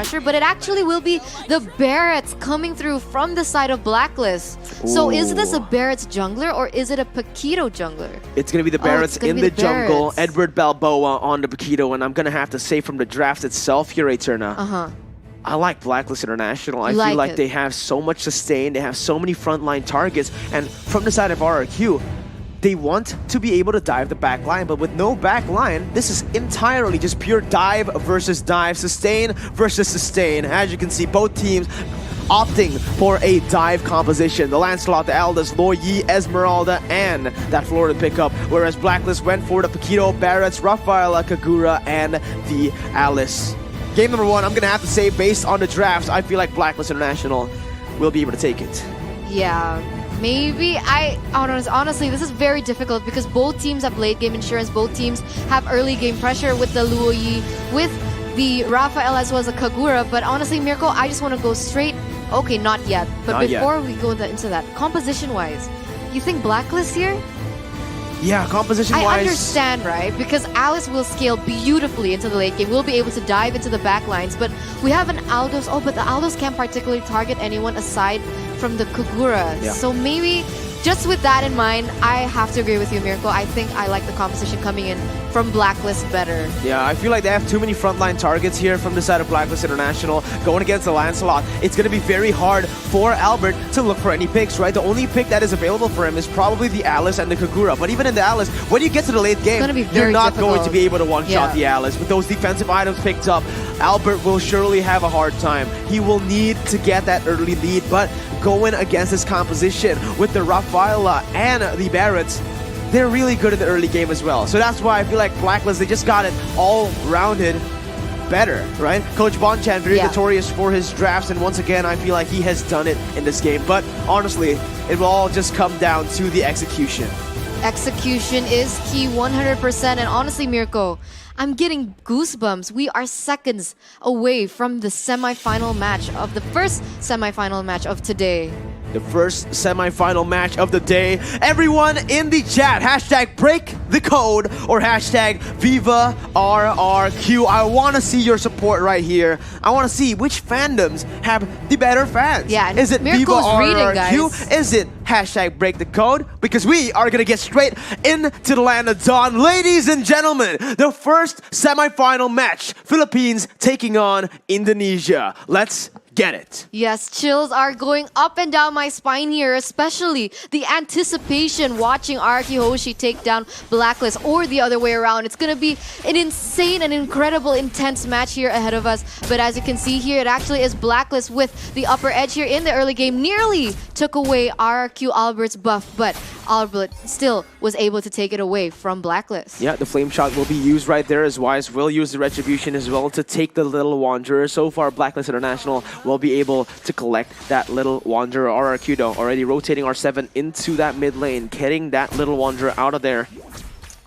pressure, but it actually will be the Barretts coming through from the side of Blacklist. Ooh. So is this a Barretts jungler or is it a Paquito jungler? It's going to be the Barretts in the jungle. Barretts. Edward Balboa on the Paquito, and I'm going to have to say from the draft itself here, Eterna. I like Blacklist International. I feel like they have so much sustain. They have so many frontline targets. And from the side of RRQ, they want to be able to dive the back line, but with no back line, this is entirely just pure dive versus dive, sustain versus sustain. As you can see, both teams opting for a dive composition. The Lancelot, the Aldous, Loyi, Esmeralda, and that Florida pickup, whereas Blacklist went for the Paquito, Barretts, Rafaela, Kagura, and the Alice. Game number one, I'm going to have to say, based on the drafts, I feel like Blacklist International will be able to take it. Yeah. Maybe. Honestly, this is very difficult because both teams have late game insurance. Both teams have early game pressure with the Luoyi, with the Rafael as well as the Kagura. But honestly, Mirko, I just want to go straight. Okay, not yet. But not before yet. we go into that, composition-wise, you think Blacklist here? Yeah, composition-wise. I understand, right? Because Alice will scale beautifully into the late game. We'll be able to dive into the back lines. But we have an Aldous. Oh, but the Aldous can't particularly target anyone aside from the Kagura. Yeah. So maybe, just with that in mind, I have to agree with you, Mirko. I think I like the composition coming in from Blacklist better. Yeah, I feel like they have too many frontline targets here from the side of Blacklist International. Going against the Lancelot, it's going to be very hard for Albert to look for any picks, right? The only pick that is available for him is probably the Alice and the Kagura. But even in the Alice, when you get to the late game, you're not going to be able to one-shot the Alice. With those defensive items picked up, Albert will surely have a hard time. He will need to get that early lead, but going against this composition with the Rafaela and the Barretts, they're really good in the early game as well. So that's why I feel like Blacklist, they just got it all rounded better, right? Coach Bonchan, very notorious for his drafts, and once again, I feel like he has done it in this game. But honestly, it will all just come down to the execution. Execution is key 100%. And honestly, Mirko, I'm getting goosebumps. We are seconds away from the semi-final match of the first semi-final match of today. The first semi-final match of the day. Everyone in the chat, hashtag break the code or hashtag Viva RRQ. I want to see your support right here. I want to see which fandoms have the better fans. Yeah, is it Viva RRQ? Guys. Is it hashtag break the code? Because we are going to get straight into the land of dawn. Ladies and gentlemen, the first semi-final match. Philippines taking on Indonesia. Let's get it. Yes, chills are going up and down my spine here, especially the anticipation watching RRQ Hoshi take down Blacklist or the other way around. It's going to be an insane and incredible intense match here ahead of us. But as you can see here, it actually is Blacklist with the upper edge here in the early game. Nearly took away RRQ Albert's buff, but Albert still was able to take it away from Blacklist. Yeah, the flame shot will be used right there as Wise will use the retribution as well to take the little Wanderer. So far, Blacklist International will be able to collect that little Wanderer. RRQ though, already rotating R7 into that mid lane, getting that little Wanderer out of there.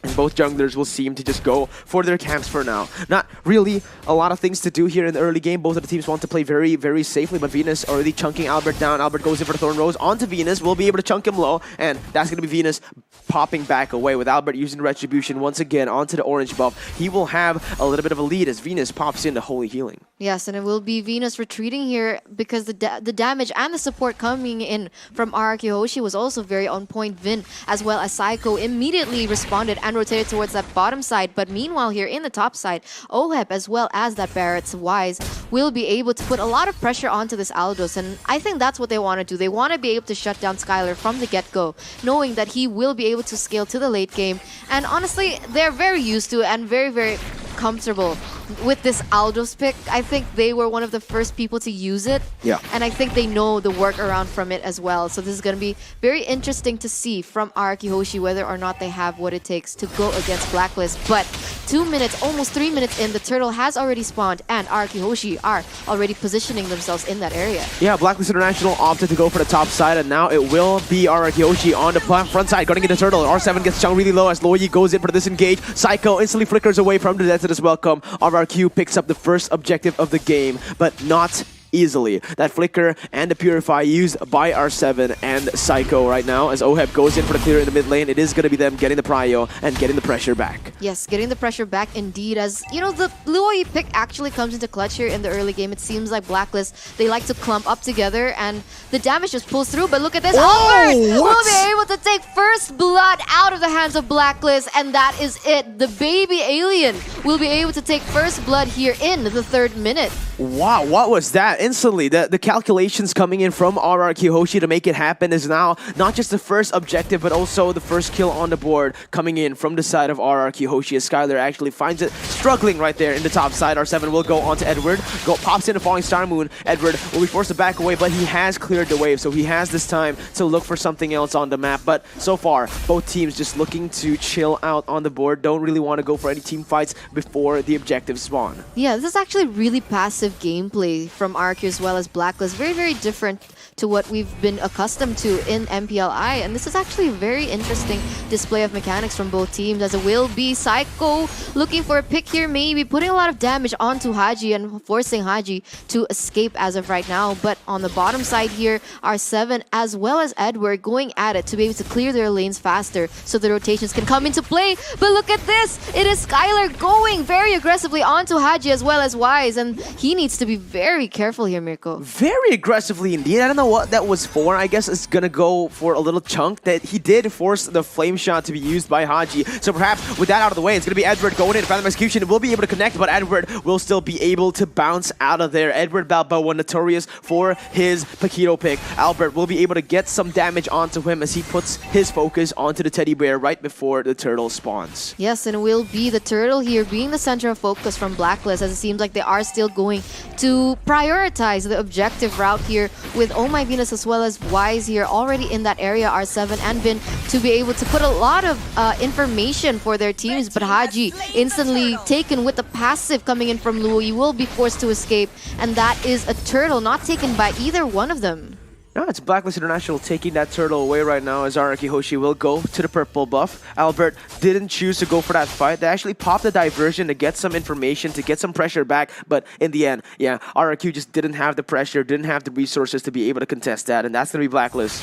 And both junglers will seem to just go for their camps for now. Not really a lot of things to do here in the early game. Both of the teams want to play very, very safely, but Venus already chunking Albert down. Albert goes in for the Thorn Rose onto Venus. Will be able to chunk him low, and that's going to be Venus popping back away with Albert using Retribution once again onto the orange buff. He will have a little bit of a lead as Venus pops into Holy Healing. Yes, and it will be Venus retreating here because the damage and the support coming in from RRQ Hoshi was also very on point. Vin as well as Psycho immediately responded and rotated towards that bottom side. But meanwhile here in the top side, Ohep as well as that Barrett's Wise will be able to put a lot of pressure onto this Aldous. And I think that's what they want to do. They want to be able to shut down Skylar from the get-go, knowing that he will be able to scale to the late game. And honestly, they're very used to and very, very comfortable with this Aldous pick. I think they were one of the first people to use it. Yeah. And I think they know the workaround from it as well. So this is going to be very interesting to see from RRQ Hoshi whether or not they have what it takes to go against Blacklist. But 2 minutes, almost 3 minutes in, the turtle has already spawned and RRQ Hoshi are already positioning themselves in that area. Yeah, Blacklist International opted to go for the top side, and now it will be RRQ Hoshi on the front side, going into turtle. R7 gets chunked really low as Loyi goes in for the disengage. Psycho instantly flickers away from the death to this welcome. RRQ picks up the first objective of the game, but not easily. That flicker and the purify used by R7 and Psycho right now as Oheb goes in for the clear in the mid lane. It is going to be them getting the prio and getting the pressure back. Yes, getting the pressure back indeed. As you know, the Luoi pick actually comes into clutch here in the early game. It seems like Blacklist, they like to clump up together and the damage just pulls through. But look at this. Albert will be able to take first blood out of the hands of Blacklist, and that is it. The baby alien will be able to take first blood here in the 3rd minute. Wow, what was that? Instantly, the calculations coming in from RRQ Hoshi to make it happen is now not just the first objective, but also the first kill on the board coming in from the side of RRQ Hoshi as Skylar actually finds it struggling right there in the top side. R7 will go on to Edward, pops in a falling star moon. Edward will be forced to back away, but he has cleared the wave, so he has this time to look for something else on the map. But so far, both teams just looking to chill out on the board, don't really want to go for any team fights before the objectives spawn. Yeah, this is actually really passive gameplay from RRQ as well as Blacklist. Very, very different to what we've been accustomed to in MPLI. And this is actually a very interesting display of mechanics from both teams, as it will be Psycho looking for a pick here, maybe putting a lot of damage onto Haji and forcing Haji to escape as of right now. But on the bottom side here, R7 as well as Edward going at it to be able to clear their lanes faster so the rotations can come into play. But look at this! It is Skylar going very aggressively onto Haji as well as Wise, and he needs to be very careful here, Mirko. Very aggressively indeed. I don't know what that was for. I guess it's gonna go for a little chunk that he did force the flame shot to be used by Haji. So perhaps with that out of the way, it's gonna be Edward going in. Phantom Execution will be able to connect, but Edward will still be able to bounce out of there. Edward Balboa, notorious for his Paquito pick. Albert will be able to get some damage onto him as he puts his focus onto the teddy bear right before the turtle spawns. Yes, and it will be the turtle here being the center of focus from Blacklist, as it seems like they are still going to prioritize the objective route here with Oh My Venus as well as Wise here already in that area. R7 and Vin to be able to put a lot of information for their teams, but Haji instantly taken with the passive coming in from Luo. You will be forced to escape, and that is a turtle not taken by either one of them. No, it's Blacklist International taking that turtle away right now as RRQ Hoshi will go to the purple buff. Albert didn't choose to go for that fight. They actually popped the diversion to get some information, to get some pressure back, but in the end, yeah, RRQ just didn't have the pressure, didn't have the resources to be able to contest that, and that's going to be Blacklist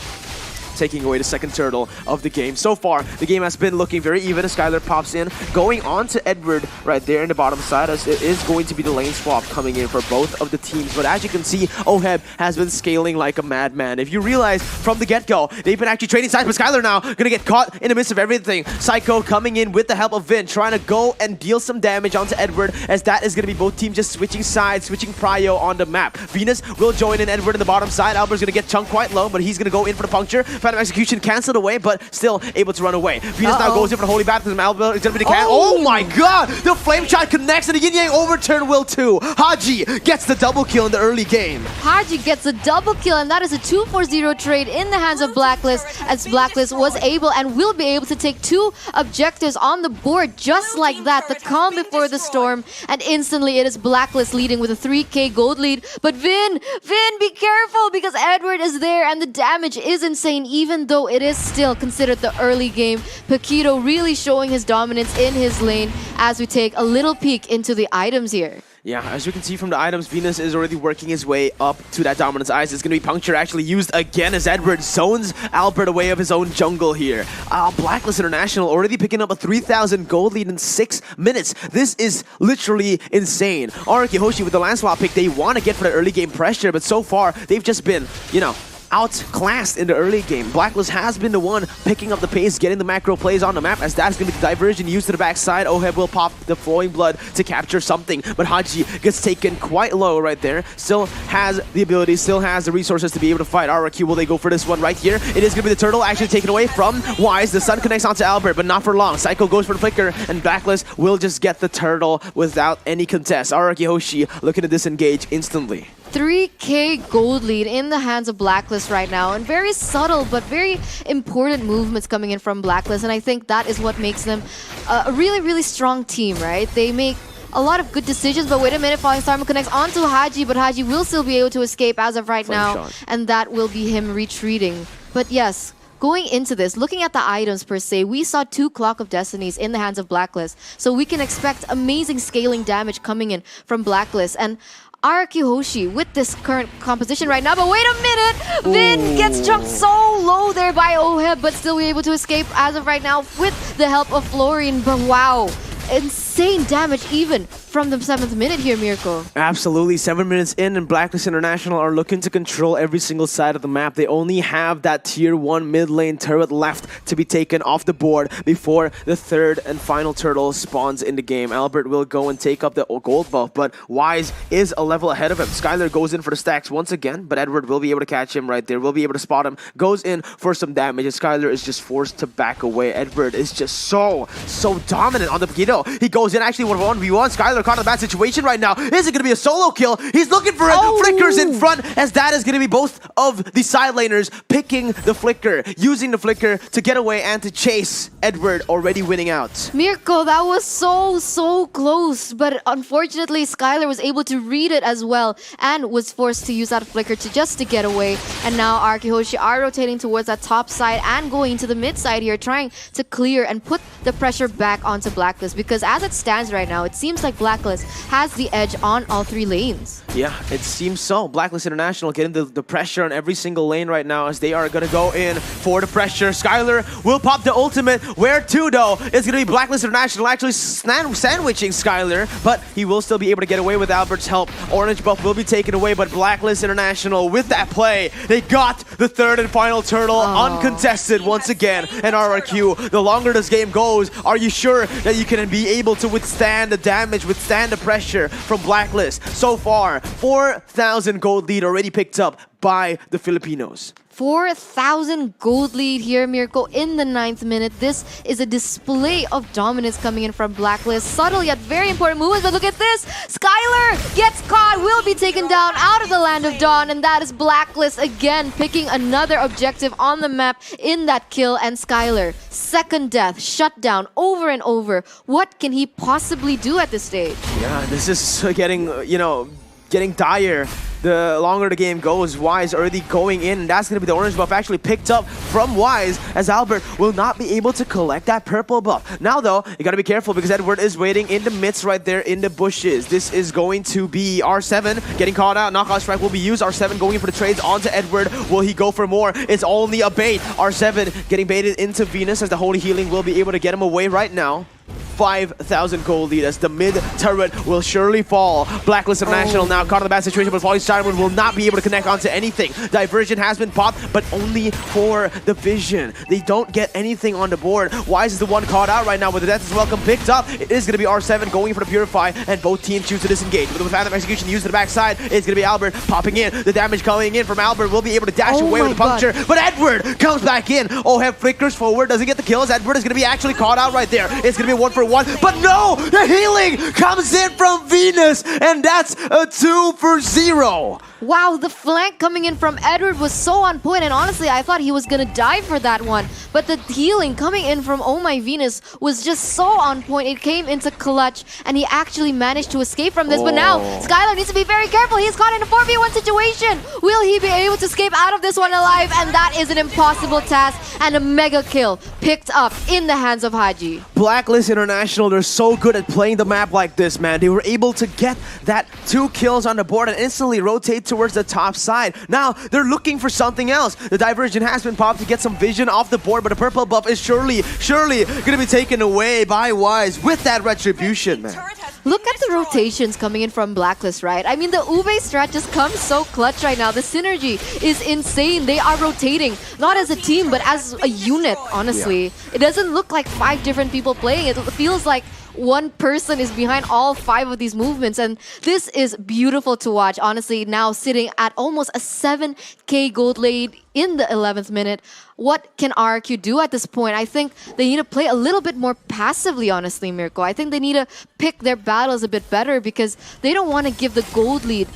taking away the second turtle of the game. So far, the game has been looking very even as Skylar pops in, going on to Edward right there in the bottom side, as it is going to be the lane swap coming in for both of the teams. But as you can see, Oheb has been scaling like a madman. If you realize from the get-go, they've been actually trading sides, but Skylar now gonna get caught in the midst of everything. Psycho coming in with the help of Vin, trying to go and deal some damage onto Edward, as that is gonna be both teams just switching sides, switching prio on the map. Venus will join in Edward in the bottom side. Albert's gonna get chunked quite low, but he's gonna go in for the puncture. Phantom Execution cancelled away, but still able to run away. Venus now goes in for the Holy Baptism. Albert is going to be the can. Oh my god! The Flame Shot connects and the Yin Yang Overturn will too. Haji gets the double kill in the early game. Haji gets a double kill, and that is a 2-4-0 trade in the hands of Blacklist, as Blacklist was able and will be able to take 2 objectives on the board just like that. The calm before the storm, and instantly it is Blacklist leading with a 3k gold lead. But Vin, be careful, because Edward is there and the damage is insane, even though it is still considered the early game. Paquito really showing his dominance in his lane as we take a little peek into the items here. Yeah, as you can see from the items, Venus is already working his way up to that dominance ice. It's going to be Puncture actually used again as Edward zones Albert away of his own jungle here. Blacklist International already picking up a 3,000 gold lead in 6 minutes. This is literally insane. RRQ Hoshi with the land swap pick, they want to get for the early game pressure, but so far they've just been, you know, outclassed in the early game. Blacklist has been the one picking up the pace, getting the macro plays on the map, as that's going to be the diversion used to the backside. Oheb will pop the Flowing Blood to capture something, but Haji gets taken quite low right there. Still has the ability, still has the resources to be able to fight. RRQ, will they go for this one right here? It is going to be the turtle actually taken away from Wise. The sun connects onto Albert, but not for long. Psycho goes for the flicker, and Blacklist will just get the turtle without any contest. RRQ Hoshi looking to disengage instantly. 3k gold lead in the hands of Blacklist right now, and very subtle but very important movements coming in from Blacklist, and I think that is what makes them a really, really strong team, right? They make a lot of good decisions, but wait a minute, Falling Star Moon connects onto Haji, but Haji will still be able to escape as of right now, and that will be him retreating. But yes, going into this, looking at the items per se, we saw 2 Clock of Destinies in the hands of Blacklist. So we can expect amazing scaling damage coming in from Blacklist. And RRQ Hoshi with this current composition right now, but wait a minute! Vin gets jumped so low there by Oheb, but still able to escape as of right now with the help of Florian. But wow, insane damage even from the 7th minute here, Mirko. Absolutely. 7 minutes in, and Blacklist International are looking to control every single side of the map. They only have that tier 1 mid lane turret left to be taken off the board before the 3rd and final turtle spawns in the game. Albert will go and take up the gold buff, but Wise is a level ahead of him. Skylar goes in for the stacks once again, but Edward will be able to catch him right there. Will be able to spot him. Goes in for some damage, and Skylar is just forced to back away. Edward is just so dominant on the Pokito. He goes in actually 1v1. Skylar caught in a bad situation right now. Is it going to be a solo kill? He's looking for it. Flickers in front, as that is going to be both of the side laners picking the flicker, using the flicker to get away and to chase Edward, already winning out. Mirko, that was so close, but unfortunately Skylar was able to read it as well and was forced to use that flicker to get away. And now RRQ Hoshi are rotating towards that top side and going to the mid side here, trying to clear and put the pressure back onto Blacklist, because as it stands right now, it seems like Blacklist has the edge on all 3 lanes. Yeah, it seems so. Blacklist International getting the pressure on every single lane right now, as they are going to go in for the pressure. Skylar will pop the ultimate. Where to, though? It's going to be Blacklist International actually sandwiching Skylar, but he will still be able to get away with Albert's help. Orange buff will be taken away, but Blacklist International, with that play, they got the 3rd and final turtle uncontested once again. And RRQ, the longer this game goes, are you sure that you can be able to withstand the damage, withstand the pressure from Blacklist? So far, 4,000 gold lead already picked up by the Filipinos. 4,000 gold lead here, Mirko, in the 9th minute. This is a display of dominance coming in from Blacklist. Subtle yet very important movements, but look at this! Skylar gets caught, will be taken down out of the Land of Dawn, and that is Blacklist again picking another objective on the map in that kill. And Skylar, second death, shut down over and over. What can he possibly do at this stage? Yeah, this is getting, getting dire. The longer the game goes, Wise already going in, and that's going to be the orange buff actually picked up from Wise, as Albert will not be able to collect that purple buff. Now though, you got to be careful, because Edward is waiting in the midst right there in the bushes. This is going to be R7 getting caught out. Knockout strike will be used. R7 going in for the trades onto Edward. Will he go for more? It's only a bait. R7 getting baited into Venus, as the Holy Healing will be able to get him away right now. 5,000 gold lead, as the mid turret will surely fall. Blacklist International now caught in the bad situation, but Falling Steinwood will not be able to connect onto anything. Diversion has been popped, but only for the vision. They don't get anything on the board. Wise is the one caught out right now, with the death is welcome picked up. It is going to be R7 going for the Purify, and both teams choose to disengage. With the Phantom Execution used to the backside, it's going to be Albert popping in. The damage coming in from Albert will be able to dash away with the puncture, but Edward comes back in. Oheb flickers forward, doesn't get the kills. Edward is going to be actually caught out right there. It's going to be a 1-for-1, but no! The healing comes in from Venus, and that's a 2-for-0. Wow, the flank coming in from Edward was so on point, and honestly, I thought he was gonna die for that one. But the healing coming in from Oh My Venus was just so on point. It came into clutch, and he actually managed to escape from this. But now, Skylar needs to be very careful. He's caught in a 4v1 situation. Will he be able to escape out of this one alive? And that is an impossible task, and a mega kill picked up in the hands of Haji. Blacklist International, they're so good at playing the map like this, man. They were able to get that 2 kills on the board and instantly rotate towards the top side. Now, they're looking for something else. The diversion has been popped to get some vision off the board, but the purple buff is surely going to be taken away by Wise with that retribution, man. Look at the rotations coming in from Blacklist, right? I mean, the Ube strat just comes so clutch right now. The synergy is insane. They are rotating, not as a team, but as a unit, honestly. Yeah. It doesn't look like 5 different people playing. It feels like one person is behind all 5 of these movements, and this is beautiful to watch. Honestly, now sitting at almost a 7k gold lead in the 11th minute. What can RRQ do at this point? I think they need to play a little bit more passively, honestly, Mirko. I think they need to pick their battles a bit better, because they don't want to give the gold lead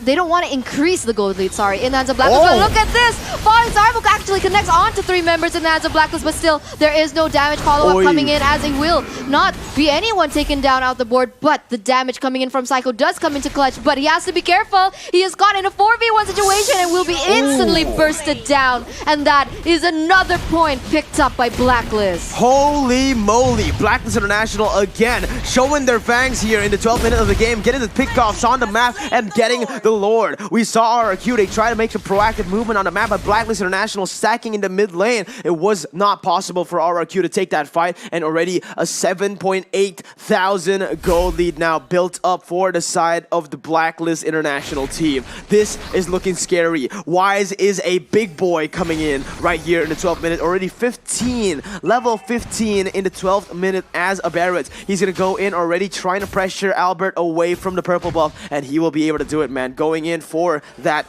they don't want to increase the gold lead, sorry, in the hands of Blacklist. But look at this! Falling Starbuck actually connects onto 3 members in the hands of Blacklist, but still, there is no damage follow-up coming in, as it will not be anyone taken down out the board, but the damage coming in from Psycho does come into clutch, but he has to be careful. He is caught in a 4v1 situation and will be instantly bursted down, and that is another point picked up by Blacklist. Holy moly, Blacklist International again showing their fangs here in the 12th minute of the game, getting the pickoffs on the map and getting the Lord. We saw RRQ, they try to make some proactive movement on the map, but Blacklist International stacking in the mid lane. It was not possible for RRQ to take that fight, and already a 7.8 thousand gold lead now built up for the side of the Blacklist International team. This is looking scary. Wise is a big boy coming in right here in the 12th minute, already 15, level 15 in the 12th minute as a Barrett. He's gonna go in already trying to pressure Albert away from the purple buff, and he will be able to do it, man. Going in for that,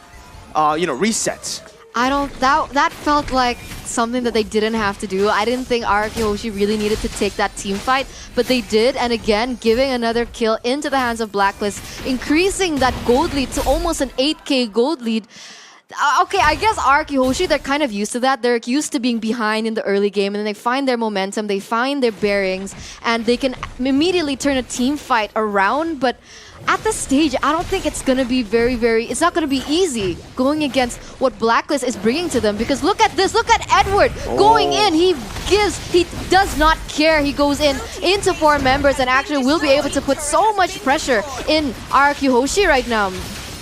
reset. That felt like something that they didn't have to do. I didn't think RRQ Hoshi really needed to take that team fight, but they did, and again, giving another kill into the hands of Blacklist, increasing that gold lead to almost an 8k gold lead. Okay, I guess RRQ Hoshi, they're kind of used to that. They're used to being behind in the early game, and then they find their momentum, they find their bearings, and they can immediately turn a team fight around. But at this stage, I don't think it's gonna be it's not gonna be easy going against what Blacklist is bringing to them, because look at this, look at Edward going in. He does not care. He goes into 4 members and actually will be able to put so much pressure in RRQ Hoshi right now.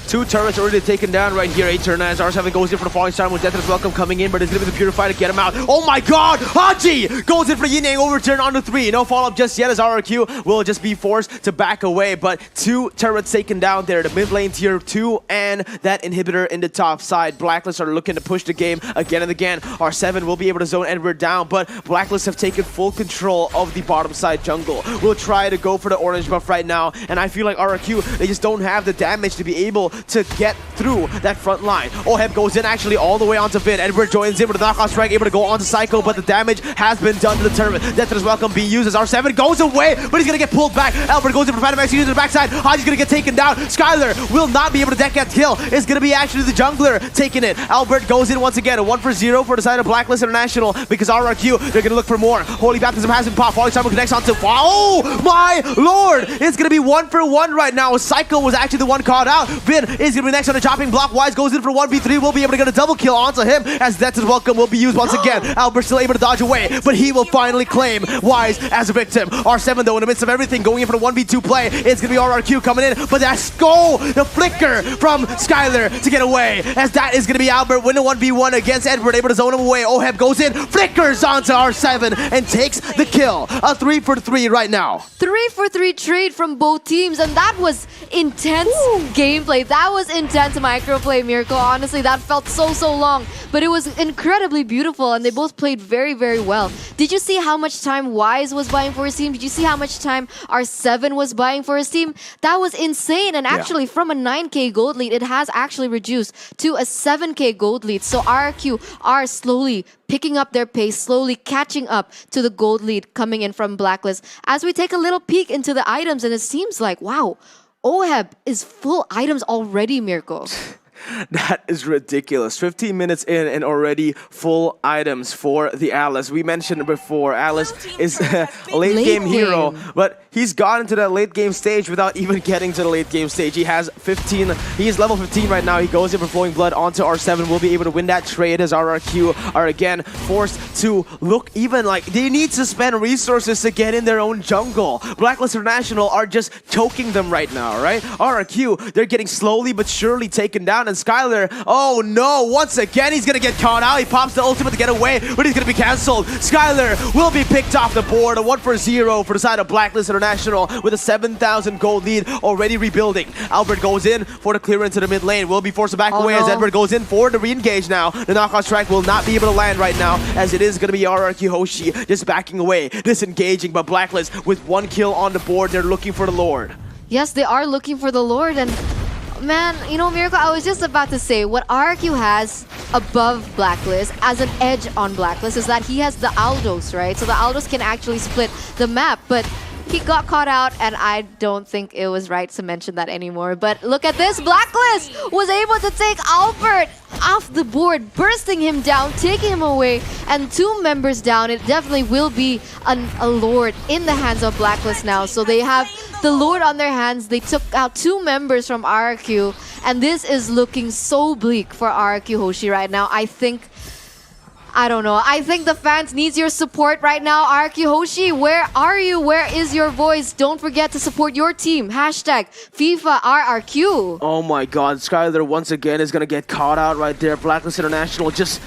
2 turrets already taken down right here. 8 turn as R7 goes in for the falling star with Death as Welcome coming in, but it's going to be the Purifier to get him out. Oh my god! Haji goes in for Yin Yang overturn onto 3. No follow-up just yet as RRQ will just be forced to back away, but 2 turrets taken down there. The mid lane tier 2 and that inhibitor in the top side. Blacklist are looking to push the game again and again. R7 will be able to zone Edward down, but Blacklist have taken full control of the bottom side jungle. We'll try to go for the orange buff right now, and I feel like RRQ, they just don't have the damage to be able to get through that front line. Oheb goes in actually all the way onto Vin. Edward joins in with a knockout strike, able to go onto Psycho, but the damage has been done to the turret. Death is Welcome being used as R7 goes away, but he's gonna get pulled back. Albert goes in for Phantom X, using the backside. Haji's gonna get taken down. Skylar will not be able to deck that kill. It's gonna be actually the jungler taking it. Albert goes in once again, a 1-for-0 for the side of Blacklist International, because RRQ, they're gonna look for more. Holy Baptism has been popped. Falling Star connects onto, oh my lord! It's gonna be 1-for-1 right now. Psycho was actually the one caught out. Vin is gonna be next on the chopping block. Wise goes in for 1v3. Will be able to get a double kill onto him, as Death is Welcome will be used once again. Albert still able to dodge away, but he will finally claim Wise as a victim. R7 though, in the midst of everything, going in for the 1v2 play. It's gonna be RRQ coming in, but that's the flicker from Skylar to get away, as that is gonna be Albert winning 1v1 against Edward, able to zone him away. Oheb goes in, flickers onto R7 and takes the kill. A 3-for-3 right now. 3-for-3 trade from both teams, and that was intense gameplay. That was intense microplay, Miracle. Honestly, that felt so long, but it was incredibly beautiful, and they both played very well. Did you see how much time Wise was buying for his team? Did you see how much time R7 was buying for his team? That was insane, and actually from a 9k gold lead, it has actually reduced to a 7k gold lead. So RRQ are slowly picking up their pace, slowly catching up to the gold lead coming in from Blacklist. As we take a little peek into the items, and it seems like, wow, Oheb is full items already, Miracle. That is ridiculous. 15 minutes in and already full items for the Alice. We mentioned before, Alice is a late game hero, but he's gotten to that late game stage without even getting to the late game stage. He has 15, he is level 15 right now. He goes in for Flowing Blood onto R7. Will be able to win that trade, as RRQ are again forced to look even like they need to spend resources to get in their own jungle. Blacklist International are just choking them right now, right? RRQ, they're getting slowly but surely taken down, and Skylar, oh no, once again he's gonna get caught out. He pops the ultimate to get away, but he's gonna be cancelled. Skylar will be picked off the board. A 1-for-0 for the side of Blacklist International with a 7,000 gold lead already rebuilding. Albert goes in for the clearance to the mid lane. Will be forced to back away as Edward goes in for the re-engage now. The knockout strike will not be able to land right now, as it is gonna be RRQ Hoshi just backing away, disengaging, but Blacklist with 1 kill on the board. They're looking for the Lord. Yes, they are looking for the Lord, and man, you know, Miracle, I was just about to say, what RRQ has above Blacklist as an edge on Blacklist is that he has the Aldos, right? So the Aldos can actually split the map, but he got caught out, and I don't think it was right to mention that anymore. But look at this. Blacklist was able to take Albert off the board, bursting him down, taking him away, and 2 members down. It definitely will be a Lord in the hands of Blacklist now. So they have the Lord on their hands. They took out 2 members from RRQ, and this is looking so bleak for RRQ Hoshi right now. I don't know. I think the fans needs your support right now. RRQ Hoshi, where are you? Where is your voice? Don't forget to support your team. Hashtag FIFA RRQ. Oh my god, Skylar once again is going to get caught out right there. Blacklist International just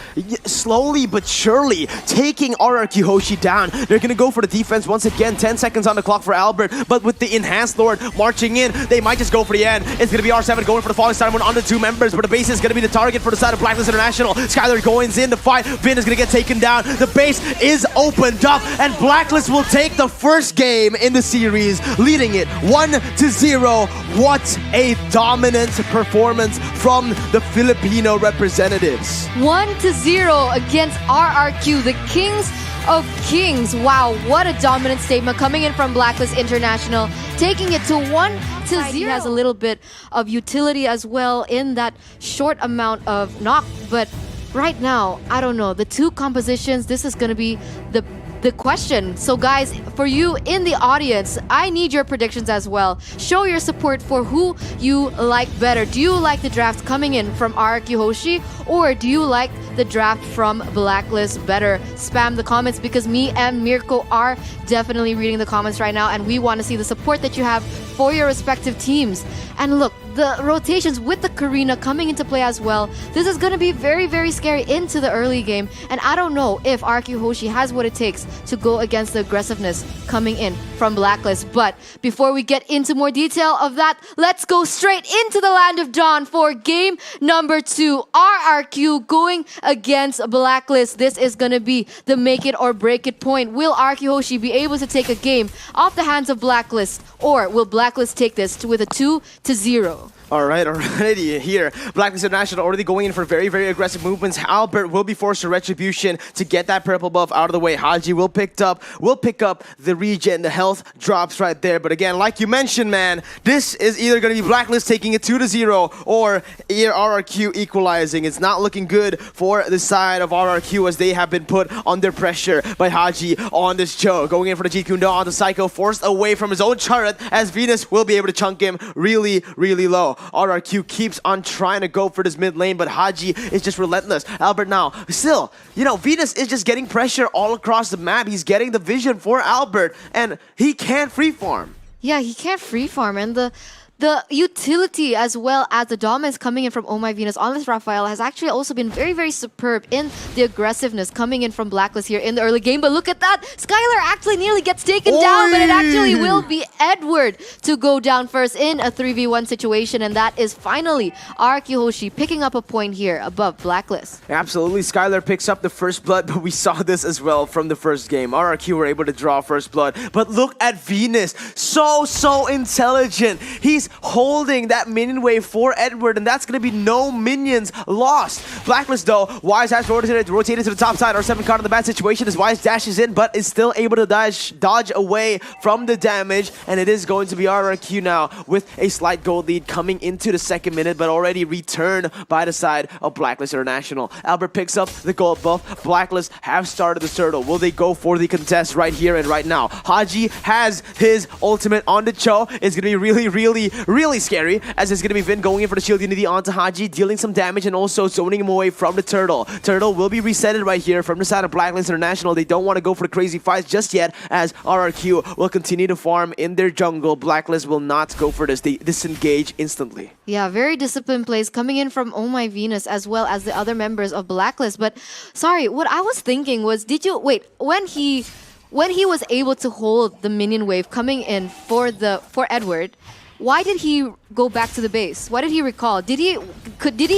slowly but surely taking RRQ Hoshi down. They're going to go for the defense once again. 10 seconds on the clock for Albert, but with the Enhanced Lord marching in, they might just go for the end. It's going to be R7 going for the Falling Star on the 2 members, but the base is going to be the target for the side of Blacklist International. Skylar going in to fight. Vin is going to get taken down. The base is opened up, and Blacklist will take the first game in the series, leading it 1-0. What a dominant performance from the Filipino representatives. 1-0 against RRQ, the Kings of Kings. Wow, what a dominant statement coming in from Blacklist International, taking it to 1-0. He has a little bit of utility as well in that short amount of knock, but right now, I don't know. The 2 compositions, this is going to be the question. So guys, for you in the audience, I need your predictions as well. Show your support for who you like better. Do you like the draft coming in from RRQ Hoshi, or do you like the draft from Blacklist better? Spam the comments, because me and Mirko are definitely reading the comments right now, and we want to see the support that you have for your respective teams. And look, the rotations with the Karina coming into play as well. This is going to be very, very scary into the early game. And I don't know if RRQ Hoshi has what it takes to go against the aggressiveness coming in from Blacklist. But before we get into more detail of that, let's go straight into the Land of Dawn for game number 2. RRQ going against Blacklist. This is going to be the make it or break it point. Will RRQ Hoshi be able to take a game off the hands of Blacklist, or will Blacklist take this with a 2-0? Alrighty here. Blacklist International already going in for very, very aggressive movements. Albert will be forced to Retribution to get that purple buff out of the way. Haji will pick up the regen, the health drops right there. But again, like you mentioned, man, this is either going to be Blacklist taking it 2-0 or RRQ equalizing. It's not looking good for the side of RRQ, as they have been put under pressure by Haji on this Cho. Going in for the G Kundo on the Psycho, forced away from his own turret, as Venus will be able to chunk him really, really low. RRQ keeps on trying to go for this mid lane, but Haji is just relentless. Albert now, still, Venus is just getting pressure all across the map. He's getting the vision for Albert, and he can't free farm. Yeah, he can't free farm, and the utility as well as the dominance coming in from Oh My Venus on this Raphael has actually also been very, very superb in the aggressiveness coming in from Blacklist here in the early game. But look at that! Skylar actually nearly gets taken down, but it actually will be Edward to go down first in a 3v1 situation, and that is finally RRQ Hoshi picking up a point here above Blacklist. Absolutely, Skylar picks up the first blood, but we saw this as well from the first game. RRQ were able to draw first blood, but look at Venus, so intelligent. He's holding that minion wave for Edward, and that's going to be no minions lost. Blacklist though, Wise has rotated to the top side. R7 caught in the bad situation as Wise dashes in, but is still able to dodge away from the damage, and it is going to be RRQ now with a slight gold lead coming into the second minute, but already returned by the side of Blacklist International. Albert picks up the gold buff. Blacklist have started the turtle. Will they go for the contest right here and right now? Haji has his ultimate on the Cho. It's going to be really scary, as it's going to be Vin going in for the shield unity onto Haji, dealing some damage and also zoning him away from the turtle. Turtle will be resetted right here from the side of Blacklist International. They don't want to go for the crazy fights just yet, as RRQ will continue to farm in their jungle. Blacklist will not go for this. They disengage instantly. Yeah, very disciplined plays coming in from Oh My Venus as well as the other members of Blacklist. But sorry, what I was thinking was, when he was able to hold the minion wave coming in for Edward, why did he go back to the base? Why did he recall? Did he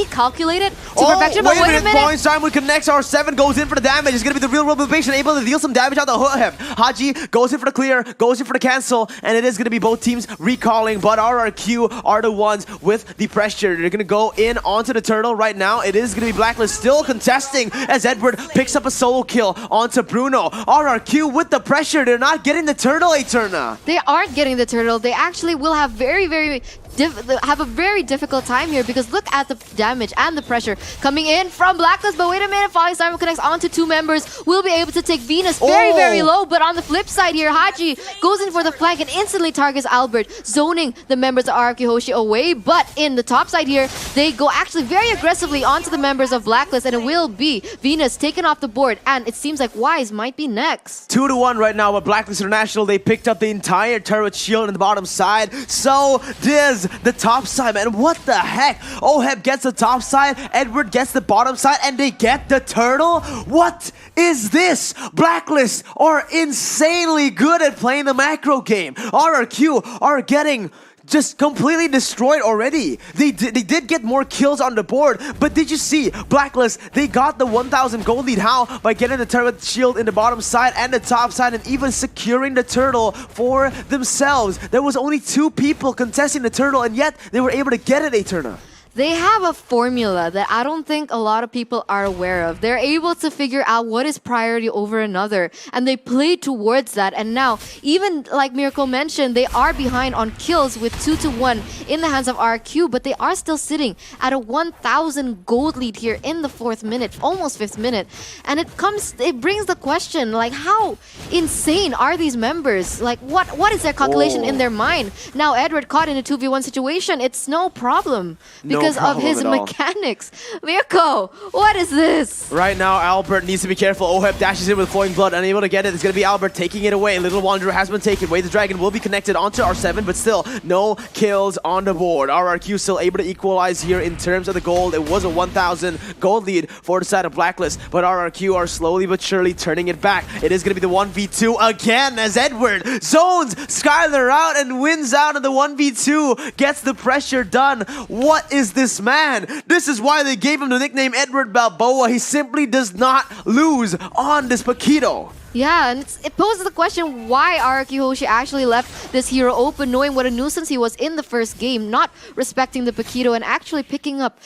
calculate it to perfection? But wait a minute. Points time with connects. R7 goes in for the damage. It's going to be the real world patient, able to deal some damage out the Hoheb. Haji goes in for the clear, goes in for the cancel, and it is going to be both teams recalling, but RRQ are the ones with the pressure. They're going to go in onto the turtle right now. It is going to be Blacklist still contesting as Edward picks up a solo kill onto Bruno. RRQ with the pressure. They're not getting the turtle, Eterna. They aren't getting the turtle. They actually will have have a very difficult time here because look at the damage and the pressure coming in from Blacklist. But wait a minute, Falling Star connects onto two members. Will be able to take Venus very low. But on the flip side here, Haji goes in for the flank and instantly targets Albert, zoning the members of RRQ Hoshi away. But in the top side here, they go actually very aggressively onto the members of Blacklist, and it will be Venus taken off the board. And it seems like Wise might be next. 2-1 right now with Blacklist International. They picked up the entire turret shield in the bottom side. So does the top side, man. What the heck? Oheb gets the top side, Edward gets the bottom side, and they get the turtle? What is this? Blacklist are insanely good at playing the macro game. RRQ are getting just completely destroyed already. They did get more kills on the board, but did you see Blacklist? They got the 1,000 gold lead. How? By getting the turret shield in the bottom side and the top side, and even securing the turtle for themselves. There was only 2 people contesting the turtle, and yet they were able to get it, Eterna. They have a formula that I don't think a lot of people are aware of. They're able to figure out what is priority over another, and they play towards that. And now, even like Miracle mentioned, they are behind on kills with 2-1 in the hands of RQ, but they are still sitting at a 1,000 gold lead here in the 4th minute, almost 5th minute. And it brings the question, like, how insane are these members? Like, what is their calculation in their mind? Now, Edward caught in a 2v1 situation, it's no problem. Because of his mechanics. Mirko, what is this? Right now, Albert needs to be careful. Oheb dashes in with flowing blood, unable to get it. It's going to be Albert taking it away. Little Wanderer has been taken. Wait, the Dragon will be connected onto R7, but still, no kills on the board. RRQ still able to equalize here in terms of the gold. It was a 1,000 gold lead for the side of Blacklist, but RRQ are slowly but surely turning it back. It is going to be the 1v2 again as Edward zones Skylar out and wins out, and the 1v2 gets the pressure done. What is this man? This is why they gave him the nickname Edward Balboa. He simply does not lose on this Paquito. Yeah, and it poses the question why RRQ Hoshi actually left this hero open, knowing what a nuisance he was in the first game, not respecting the Paquito and actually picking up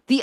the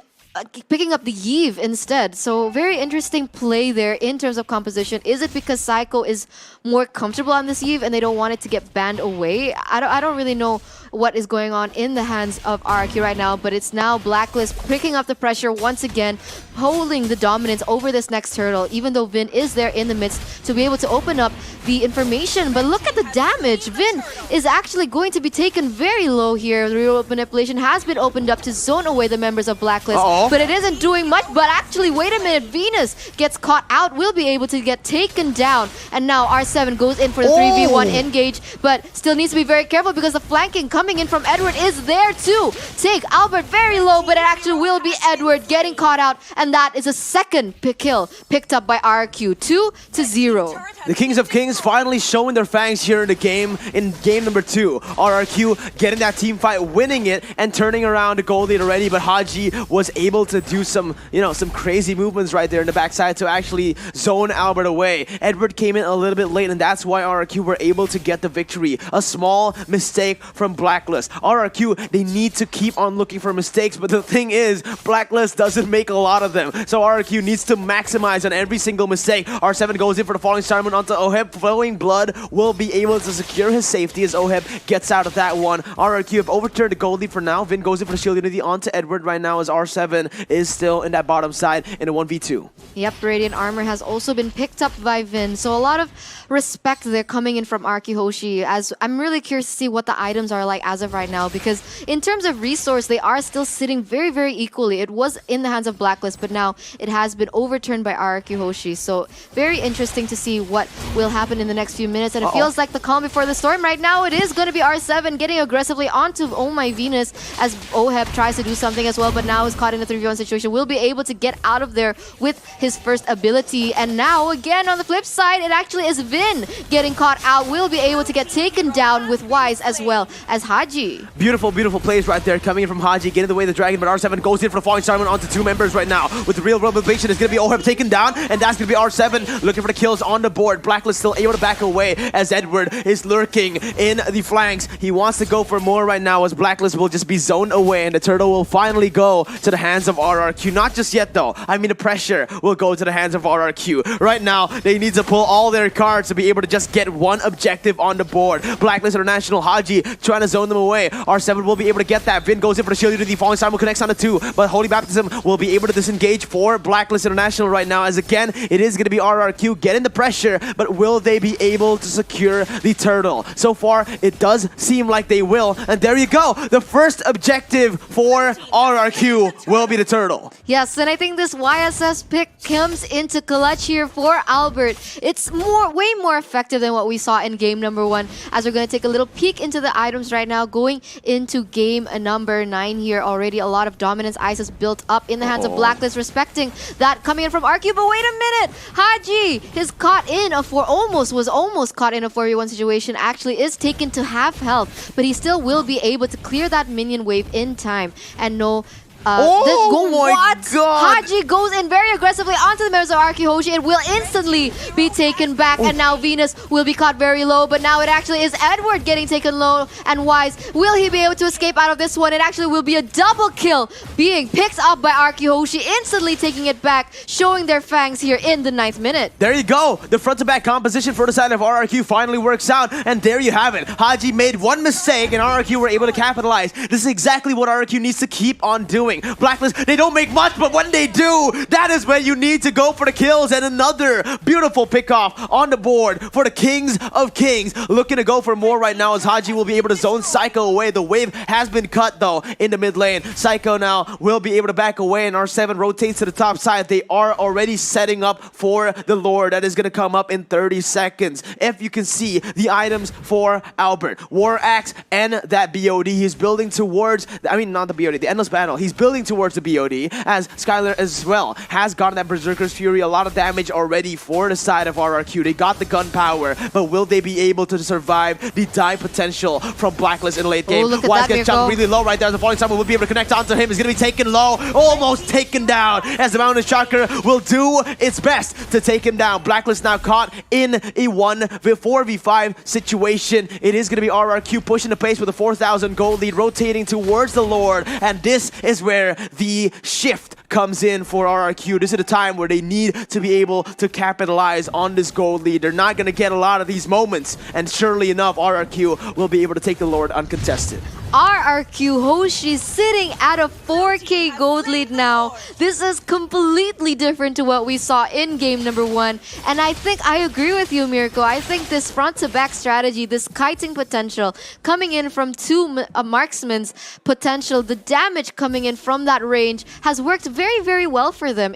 Yves instead. So very interesting play there in terms of composition. Is it because Psycho is more comfortable on this Yves and they don't want it to get banned away? I don't really know what is going on in the hands of RRQ right now, but it's now Blacklist picking up the pressure once again, holding the dominance over this next turtle, even though Vin is there in the midst to be able to open up the information. But look at the damage. Vin is actually going to be taken very low here. The real manipulation has been opened up to zone away the members of Blacklist, but it isn't doing much. But actually, wait a minute, Venus gets caught out, will be able to get taken down, and now R7 goes in for the 3v1 engage, but still needs to be very careful because the flanking coming in from Edward is there to take Albert very low, but it actually will be Edward getting caught out, and that is a second kill picked up by RQ. 2-0. The Kings of Kings finally showing their fangs here in the game, in game number 2. RRQ getting that team fight, winning it, and turning around the goal lead already, but Haji was able to do some, some crazy movements right there in the backside to actually zone Albert away. Edward came in a little bit late, and that's why RRQ were able to get the victory. A small mistake from Blacklist. RRQ, they need to keep on looking for mistakes, but the thing is, Blacklist doesn't make a lot of them. So RRQ needs to maximize on every single mistake. R7 goes in for the falling Starman onto Oheb. Flowing Blood will be able to secure his safety as Oheb gets out of that one. RRQ have overturned the gold lead for now. Vin goes in for the shield unity onto Edward right now as R7 is still in that bottom side in a 1v2. Yep, Radiant Armor has also been picked up by Vin. So a lot of respect there coming in from RRQ Hoshi, as I'm really curious to see what the items are like as of right now, because in terms of resource, they are still sitting very, very equally. It was in the hands of Blacklist, but now it has been overturned by RRQ Hoshi. So very interesting to see what will happen in the next few minutes. And it feels like the calm before the storm right now. It is going to be R7 getting aggressively onto Oh My Venus as Oheb tries to do something as well, but now is caught in a 3v1 situation. Will be able to get out of there with his first ability. And now again on the flip side, it actually is Vin getting caught out. Will be able to get taken down with Wise as well as Haji. Beautiful, beautiful plays right there coming in from Haji, getting in the way of the Dragon, but R7 goes in for the Falling Starman onto 2 members right now. With the real motivation, it's going to be Oheb taken down, and that's going to be R7 looking for the kills on the board. Blacklist still able to back away as Edward is lurking in the flanks. He wants to go for more right now as Blacklist will just be zoned away, and the turtle will finally go to the hands of RRQ. Not just yet though. I mean, the pressure will go to the hands of RRQ. Right now, they need to pull all their cards to be able to just get one objective on the board. Blacklist International, Haji trying to zone them away. R7 will be able to get that. Vin goes in for the shield to the Falling Star, will connects on the 2, but Holy Baptism will be able to disengage for Blacklist International right now, as again, it is going to be RRQ getting the pressure, but will they be able to secure the turtle? So far, it does seem like they will, and there you go. The first objective for RRQ will be the turtle. Yes, and I think this YSS pick comes into clutch here for Albert. It's way more effective than what we saw in game number 1, as we're going to take a little peek into the items right now, going into game number 9 here. Already a lot of dominance ice is built up in the hands of Blacklist, respecting that coming in from RQ. But wait a minute, Haji is caught in a was almost caught in a 4v1 situation. Actually is taken to half health, but he still will be able to clear that minion wave in time. And no, my God! Haji goes in very aggressively onto the members of RRQ Hoshi. It will instantly be taken back, and now Venus will be caught very low, but now it actually is Edward getting taken low, and Wise, will he be able to escape out of this one? It actually will be a double kill being picked up by RRQ Hoshi, instantly taking it back, showing their fangs here in the 9th minute. There you go. The front-to-back composition for the side of RRQ finally works out, and there you have it. Haji made one mistake, and RRQ were able to capitalize. This is exactly what RRQ needs to keep on doing. Blacklist, they don't make much, but when they do, that is when you need to go for the kills. And another beautiful pickoff on the board for the Kings of Kings. Looking to go for more right now as Haji will be able to zone Psycho away. The wave has been cut though in the mid lane. Psycho now will be able to back away, and R7 rotates to the top side. They are already setting up for the Lord that is going to come up in 30 seconds. If you can see the items for Albert, War Axe and that BOD, he's building towards, I mean not the BOD, the Endless Battle. He's building towards the BOD, as Skylar as well has gotten that Berserker's Fury. A lot of damage already for the side of RRQ. They got the gun power, but will they be able to survive the dive potential from Blacklist in late game? Wise gets jumped really low right there. The Falling Star will be able to connect onto him. He's going to be taken low, almost taken down, as the Mountain Shocker will do its best to take him down. Blacklist now caught in a 4v5 situation. It is going to be RRQ pushing the pace with a 4,000 gold lead, rotating towards the Lord, and this is where the shift comes in for RRQ. This is the time where they need to be able to capitalize on this gold lead. They're not going to get a lot of these moments, and surely enough, RRQ will be able to take the Lord uncontested. RRQ Hoshi sitting at a 4K gold lead now. This is completely different to what we saw in game number 1. And I think I agree with you, Mirko. I think this front-to-back strategy, this kiting potential, coming in from 2 marksmen's potential, the damage coming in from that range has worked very, very well for them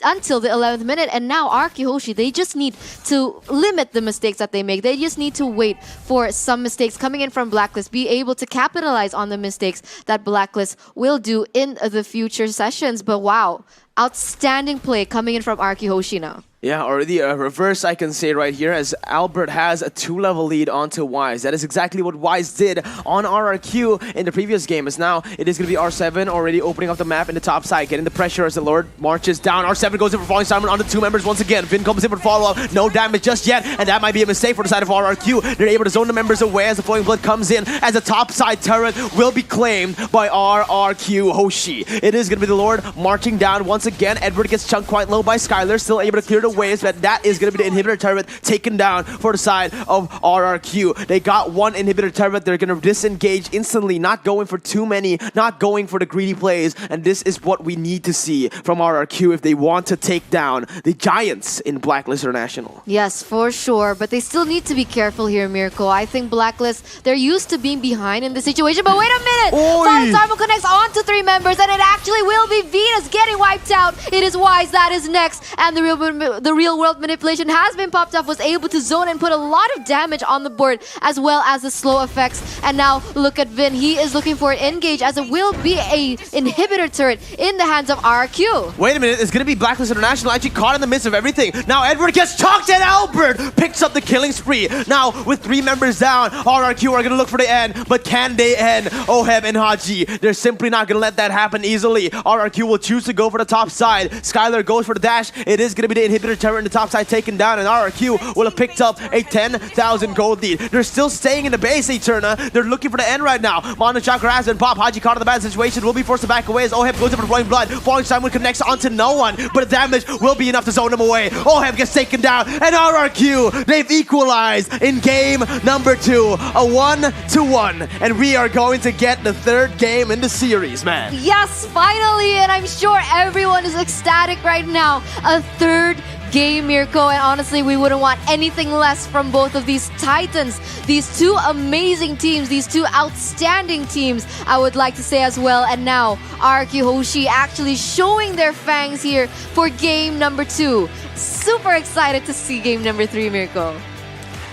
until the 11th minute. And now RRQ Hoshi, they just need to limit the mistakes that they make. They just need to wait for some mistakes coming in from Blacklist, be able to capitalize on the mistakes that Blacklist will do in the future sessions. But wow, outstanding play coming in from RRQ Hoshi now. Yeah, already a reverse I can say right here, as Albert has a 2-level lead onto Wise. That is exactly what Wise did on RRQ in the previous game, as now it is going to be R7 already opening up the map in the top side, getting the pressure as the Lord marches down. R7 goes in for Falling Simon on the 2 members once again. Vin comes in for follow-up, no damage just yet, and that might be a mistake for the side of RRQ. They're able to zone the members away as the Flowing Blood comes in, as the top side turret will be claimed by RRQ Hoshi. It is going to be the Lord marching down once again. Edward gets chunked quite low by Skylar, still able to clear the waves, but that is going to be the inhibitor turret taken down for the side of RRQ. They got one inhibitor turret. They're going to disengage instantly, not going for too many, not going for the greedy plays, and this is what we need to see from RRQ if they want to take down the giants in Blacklist International. Yes, for sure, but they still need to be careful here, Mirko. I think Blacklist, they're used to being behind in this situation, but wait a minute! Falling Star connects on to 3 members, and it actually will be Venus getting wiped out. It is Wise that is next. And the real world manipulation has been popped up, was able to zone and put a lot of damage on the board, as well as the slow effects. And now look at Vin. He is looking for an engage, as it will be a inhibitor turret in the hands of RRQ. Wait a minute, it's gonna be Blacklist International actually caught in the midst of everything. Now Edward gets chalked and Albert picks up the killing spree. Now with 3 members down, RRQ are gonna look for the end, but can they end Oheb and Haji? They're simply not gonna let that happen easily. RRQ will choose to go for the top side. Skylar goes for the dash. It is gonna be the inhibitor turret in the top side taken down, and RRQ will have picked up a 10,000 gold lead. They're still staying in the base, Eterna. They're looking for the end right now. Mono Chakra has been popped. Haji caught in the bad situation, will be forced to back away as Oheb goes in for flowing blood. Falling Simon connects onto no one, but the damage will be enough to zone him away. Oheb gets taken down, and RRQ, they've equalized in game number 2, a 1-1, and we are going to get the 3rd game in the series, man. Yes, finally, and I'm sure everyone is ecstatic right now. A 3rd game, Mirko, and honestly, we wouldn't want anything less from both of these titans, these 2 amazing teams, these 2 outstanding teams, I would like to say as well. And now, RRQ Hoshi actually showing their fangs here for game number 2. Super excited to see game number 3, Mirko.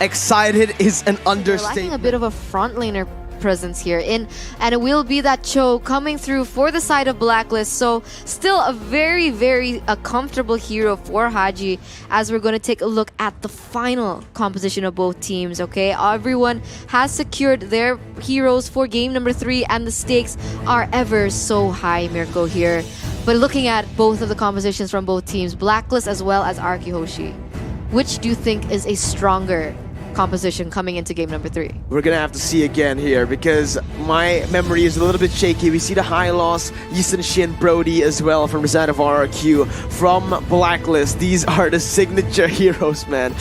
Excited is an They're lacking understatement. a bit of a front laner presence here and it will be that Cho coming through for the side of Blacklist. So still a very comfortable hero for Haji, as we're going to take a look at the final composition of both teams. Okay, everyone has secured their heroes for game number 3 and the stakes are ever so high, Mirko, here. But looking at both of the compositions from both teams, Blacklist as well as RRQ Hoshi, which do you think is a stronger composition coming into game number 3? We're gonna have to see again here, because my memory is a little bit shaky. We see the high loss, Yisun Shin, Brody as well from the side of RRQ. From Blacklist, these are the signature heroes, man.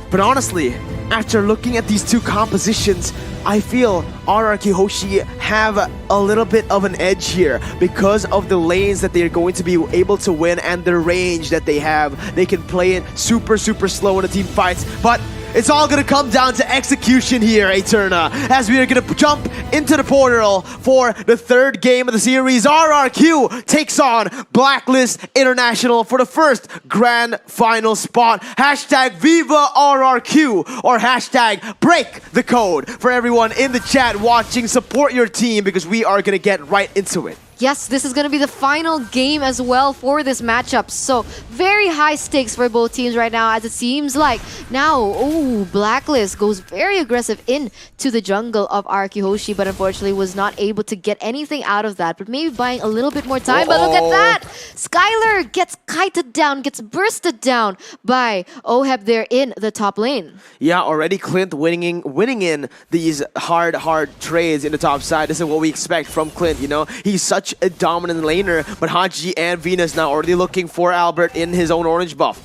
But honestly, after looking at these 2 compositions, I feel RRQ Hoshi have a little bit of an edge here because of the lanes that they're going to be able to win and the range that they have. They can play it super slow in the team fights, but it's all going to come down to execution here, Eterna, as we are going to jump into the portal for the 3rd game of the series. RRQ takes on Blacklist International for the first grand final spot. Hashtag Viva RRQ or hashtag break the code. For everyone in the chat watching, support your team because we are going to get right into it. Yes, this is going to be the final game as well for this matchup. So, very high stakes for both teams right now, as it seems like now, Blacklist goes very aggressive into the jungle of RRQ Hoshi, but unfortunately was not able to get anything out of that. But maybe buying a little bit more time. But look at that! Skylar gets kited down, gets bursted down by Oheb there in the top lane. Yeah, already Clint winning in these hard trades in the top side. This is what we expect from Clint, you know? He's such a dominant laner, but Haji and Venus now already looking for Albert in his own orange buff.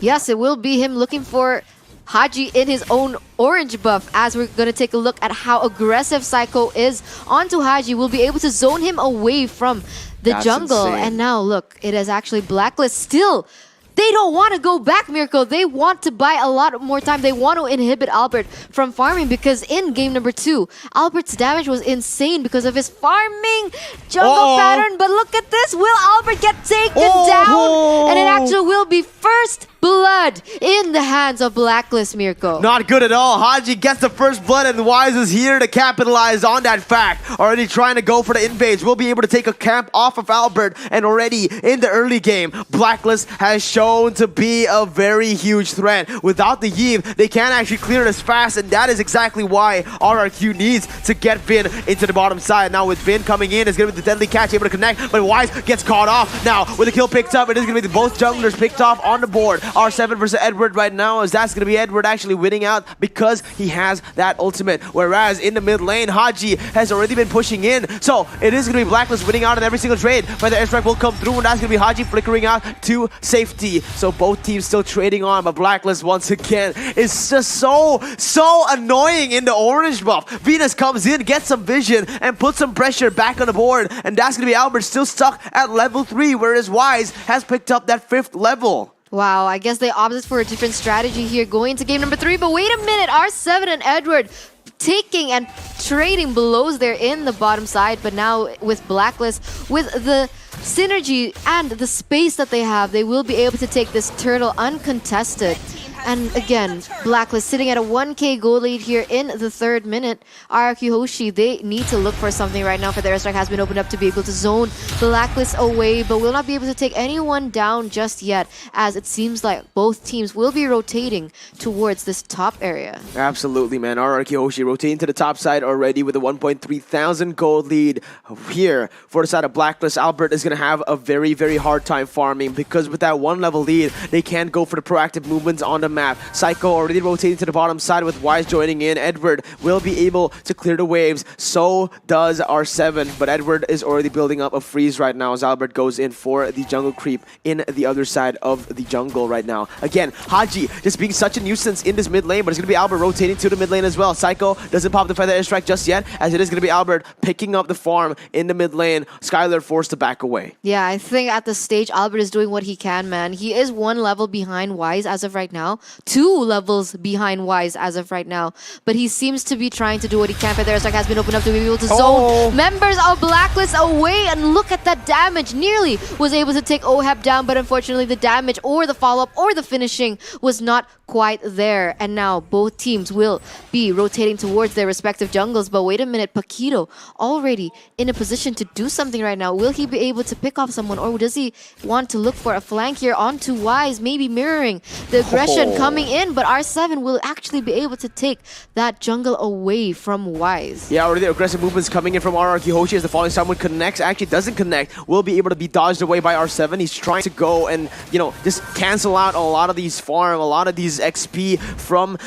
Yes, it will be him looking for Haji in his own orange buff, as we're going to take a look at how aggressive Psycho is onto Haji. We'll be able to zone him away from the jungle. Insane. And now look, it is actually Blacklist still. They don't want to go back, Mirko. They want to buy a lot more time. They want to inhibit Albert from farming, because in game number 2, Albert's damage was insane because of his farming jungle pattern. But look at this. Will Albert get taken down? And it actually will be first blood in the hands of Blacklist, Mirko. Not good at all. Haji gets the first blood, and Wise is here to capitalize on that fact. Already trying to go for the invades. We'll be able to take a camp off of Albert, and already in the early game, Blacklist has shown to be a very huge threat. Without the Yve, they can't actually clear it as fast, and that is exactly why RRQ needs to get Vin into the bottom side. Now with Vin coming in, it's going to be the deadly catch, able to connect, but Wise gets caught off. Now with the kill picked up, it is going to be both junglers picked off on the board. R7 versus Edward right now, as that's going to be Edward actually winning out because he has that ultimate. Whereas in the mid lane, Haji has already been pushing in. So it is going to be Blacklist winning out in every single trade. But the airstrike will come through, and that's going to be Haji flickering out to safety. So both teams still trading on, but Blacklist once again is just so annoying in the orange buff. Venus comes in, gets some vision, and puts some pressure back on the board. And that's going to be Albert still stuck at level 3, whereas Wise has picked up that 5th level. Wow, I guess they opted for a different strategy here going into game number 3. But wait a minute, R7 and Edward taking and trading blows there in the bottom side. But now with Blacklist, with the synergy and the space that they have, they will be able to take this turtle uncontested. And again, Blacklist sitting at a 1k gold lead here in the 3rd minute. RRQ Hoshi, they need to look for something right now, for the airstrike has been opened up to be able to zone Blacklist away, but will not be able to take anyone down just yet, as it seems like both teams will be rotating towards this top area. Absolutely, man. RRQ Hoshi rotating to the top side already with a 1.3 thousand gold lead here for the side of Blacklist. Albert is going to have a very, very hard time farming, because with that 1 level lead, they can't go for the proactive movements on the map. Psycho already rotating to the bottom side with Wise joining in. Edward will be able to clear the waves. So does R7, but Edward is already building up a freeze right now as Albert goes in for the jungle creep in the other side of the jungle right now. Again, Haji just being such a nuisance in this mid lane, but it's going to be Albert rotating to the mid lane as well. Psycho doesn't pop the feather airstrike just yet, as it is going to be Albert picking up the farm in the mid lane. Skylar forced to back away. Yeah, I think at this stage, Albert is doing what he can, man. He is 1 level behind Wise as of right now. 2 levels behind Wise as of right now. But he seems to be trying to do what he can. But the airstrike has been opened up to be able to zone members of Blacklist away. And look at that damage. Nearly was able to take OHEP down, but unfortunately the damage or the follow-up or the finishing was not quite there. And now both teams will be rotating towards their respective jungles. But wait a minute, Paquito already in a position to do something right now. Will he be able to pick off someone, or does he want to look for a flank here onto Wise, maybe mirroring the aggression coming in? But R7 will actually be able to take that jungle away from Wise. Yeah, already aggressive movements coming in from RRQ Hoshi as the falling star connects. Actually doesn't connect. Will be able to be dodged away by R7. He's trying to go and, you know, just cancel out a lot of these farm, a lot of these XP from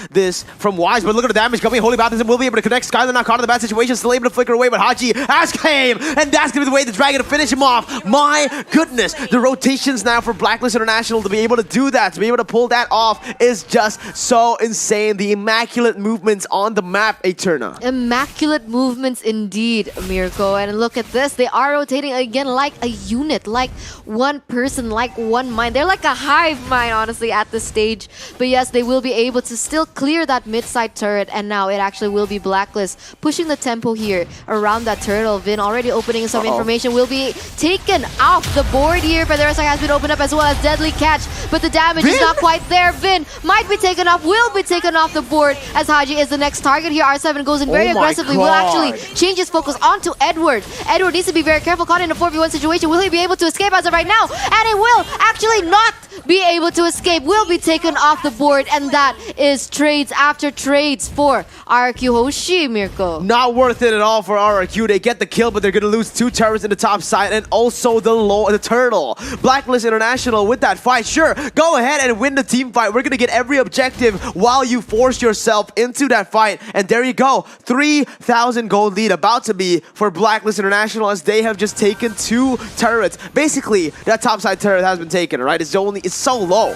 Wise. But look at the damage coming. Holy Baptism will be able to connect. Skylar not caught in the bad situation, still able to flicker away, but Haji has came, and that's going to be the way the Dragon to finish him off. My goodness, the rotations now for Blacklist International to be able to do that, to be able to pull that off is just so insane. The immaculate movements on the map, Eterna. Immaculate movements indeed, Mirko. And look at this. They are rotating again like a unit, like one person, like one mind. They're like a hive mind, honestly, at this stage. But yes, they will be able to still clear that mid-side turret. And now it actually will be Blacklist pushing the tempo here around that turtle. Vin already opening some information. Will be taken off the board here. But the rest has been opened up as well as Deadly Catch. But the damage is not quite there. Vin might be taken off, will be taken off the board as Haji is the next target here. R7 goes in very aggressively. Will actually change his focus onto Edward. Edward needs to be very careful. Caught in a 4v1 situation. Will he be able to escape as of right now? And he will actually not be able to escape. Will be taken off the board. And that is trades after trades for RRQ Hoshi, Mirko. Not worth it at all for RRQ. They get the kill, but they're going to lose 2 turrets in the top side and also the turtle. Blacklist International with that fight. Sure, go ahead and win the team fight. We're going to get every objective while you force yourself into that fight. And there you go. 3,000 gold lead about to be for Blacklist International, as they have just taken 2 turrets. Basically, that top side turret has been taken, right? It's so low.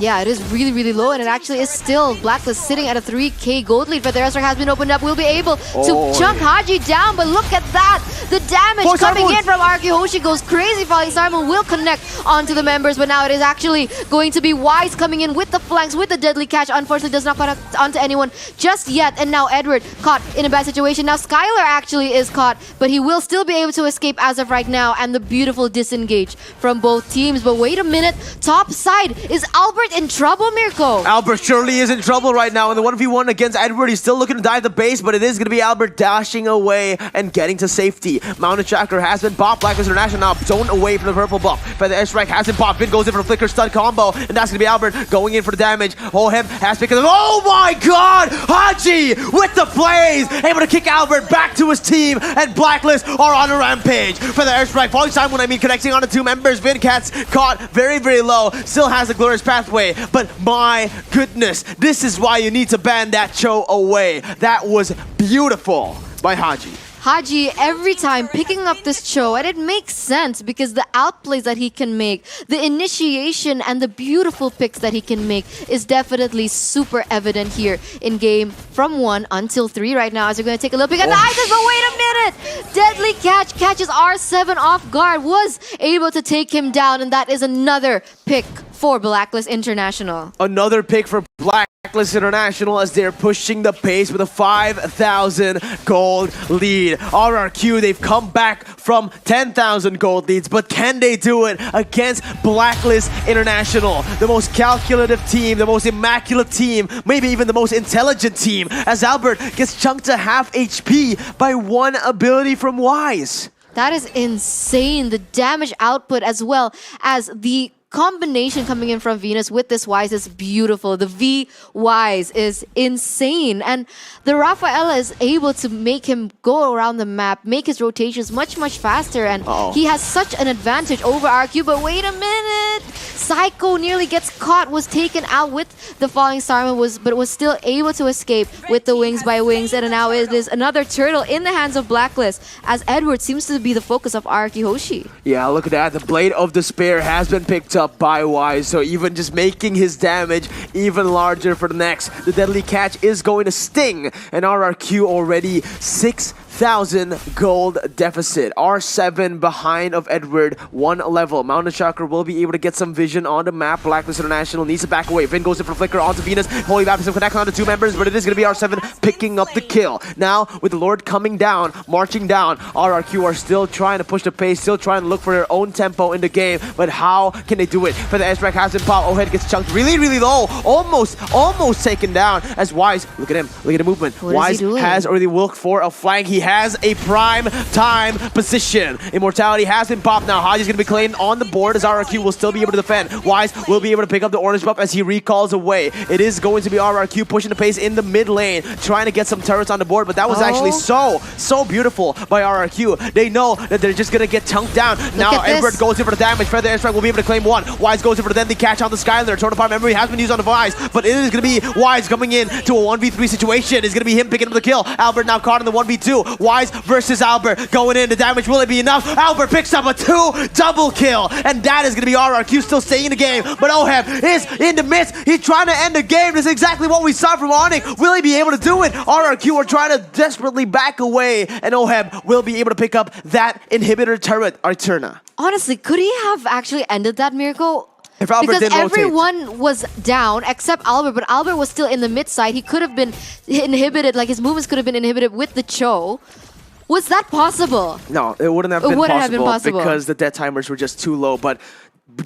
Yeah, it is really, really low, and it actually is still Blacklist sitting at a 3k gold lead. But the airstrike has been opened up. Will be able to chunk Haji down, but look at that. The damage coming in from RRQ Hoshi goes crazy. Falling Simon will connect onto the members, but now it is actually going to be Wise coming in with the flanks, with the Deadly Catch. Unfortunately, does not connect onto anyone just yet. And now Edward caught in a bad situation. Now Skylar actually is caught, but he will still be able to escape as of right now. And the beautiful disengage from both teams. But wait a minute, top side, is Albert in trouble, Mirko? Albert surely is in trouble right now in the 1v1 against Edward. He's still looking to dive the base, but it is going to be Albert dashing away and getting to safety. Mounted Tracker has been popped. Blacklist International now zoned away from the purple buff. But the airstrike has been popped. Vin goes in for the flicker stun combo, and that's going to be Albert going in for the damage. Hohem has picked up. Oh my god! Haji with the plays! Able to kick Albert back to his team, and Blacklist are on a rampage. For the airstrike, falling time when connecting on the 2 members. Vincat's caught very, very low. Still has the glorious pathway. But my goodness, this is why you need to ban that Cho away. That was beautiful by Haji. Haji every time picking up this Cho, and it makes sense because the outplays that he can make, the initiation and the beautiful picks that he can make is definitely super evident here in game from 1 until 3 right now. As we're going to take a little peek at the items, but wait a minute! Deadly Catch catches R7 off guard, was able to take him down, and that is another pick for Blacklist International. Another pick for Blacklist International as they're pushing the pace with a 5,000 gold lead. RRQ, they've come back from 10,000 gold leads, but can they do it against Blacklist International? The most calculative team, the most immaculate team, maybe even the most intelligent team, as Albert gets chunked to half HP by one ability from Wise. That is insane. The damage output as well as the combination coming in from Venus with this Wise is beautiful. The V Wise is insane. And the Rafaela is able to make him go around the map, make his rotations much faster. And he has such an advantage over RQ. But wait a minute. Psycho nearly gets caught, was taken out with the falling star, but was still able to escape with the wings by wings. And now it is another turtle in the hands of Blacklist, as Edward seems to be the focus of RRQ Hoshi. Yeah, look at that. The Blade of Despair has been picked up by Wise, so even just making his damage even larger for the next. The Deadly Catch is going to sting, and RRQ already 6,000 gold deficit. R7 behind of Edward, 1 level. Mountain Chakra will be able to get some vision on the map. Blacklist International needs to back away. Vin goes in for Flicker onto Venus. Holy Baptism connects on the 2 members, but it is going to be R7 picking up the kill. Now, with the Lord coming down, marching down, RRQ are still trying to push the pace, still trying to look for their own tempo in the game, but how can they do it? For the S-Rack has been popped. Ohead gets chunked really low. Almost taken down as Wise, look at him, look at the movement. What Wise has already looked for a flank. He has a prime time position. Immortality has been popped now. Haji's going to be claimed on the board as RRQ will still be able to defend. Wise will be able to pick up the orange buff as he recalls away. It is going to be RRQ pushing the pace in the mid lane, trying to get some turrets on the board, but that was actually so beautiful by RRQ. They know that they're just going to get chunked down. Now Edward goes in for the damage. Feather Airstrike will be able to claim 1. Wise goes in for the deadly catch on the Skylander. Total Power Memory has been used on the Wise, but it is going to be Wise coming in to a 1v3 situation. It's going to be him picking up the kill. Albert now caught in the 1v2. Wise versus Albert going in. The damage, will it be enough? Albert picks up a 2 double kill, and that is going to be RRQ still staying in the game, but Oheb is in the midst. He's trying to end the game. This is exactly what we saw from Onyx. Will he be able to do it? RRQ are trying to desperately back away, and Oheb will be able to pick up that inhibitor turret, Arturna. Honestly, could he have actually ended that miracle? If Albert because didn't everyone was down except Albert, but Albert was still in the mid side. He could have been inhibited, like his movements could have been inhibited with the Cho. Was that possible? No, it wouldn't have been possible because the death timers were just too low, but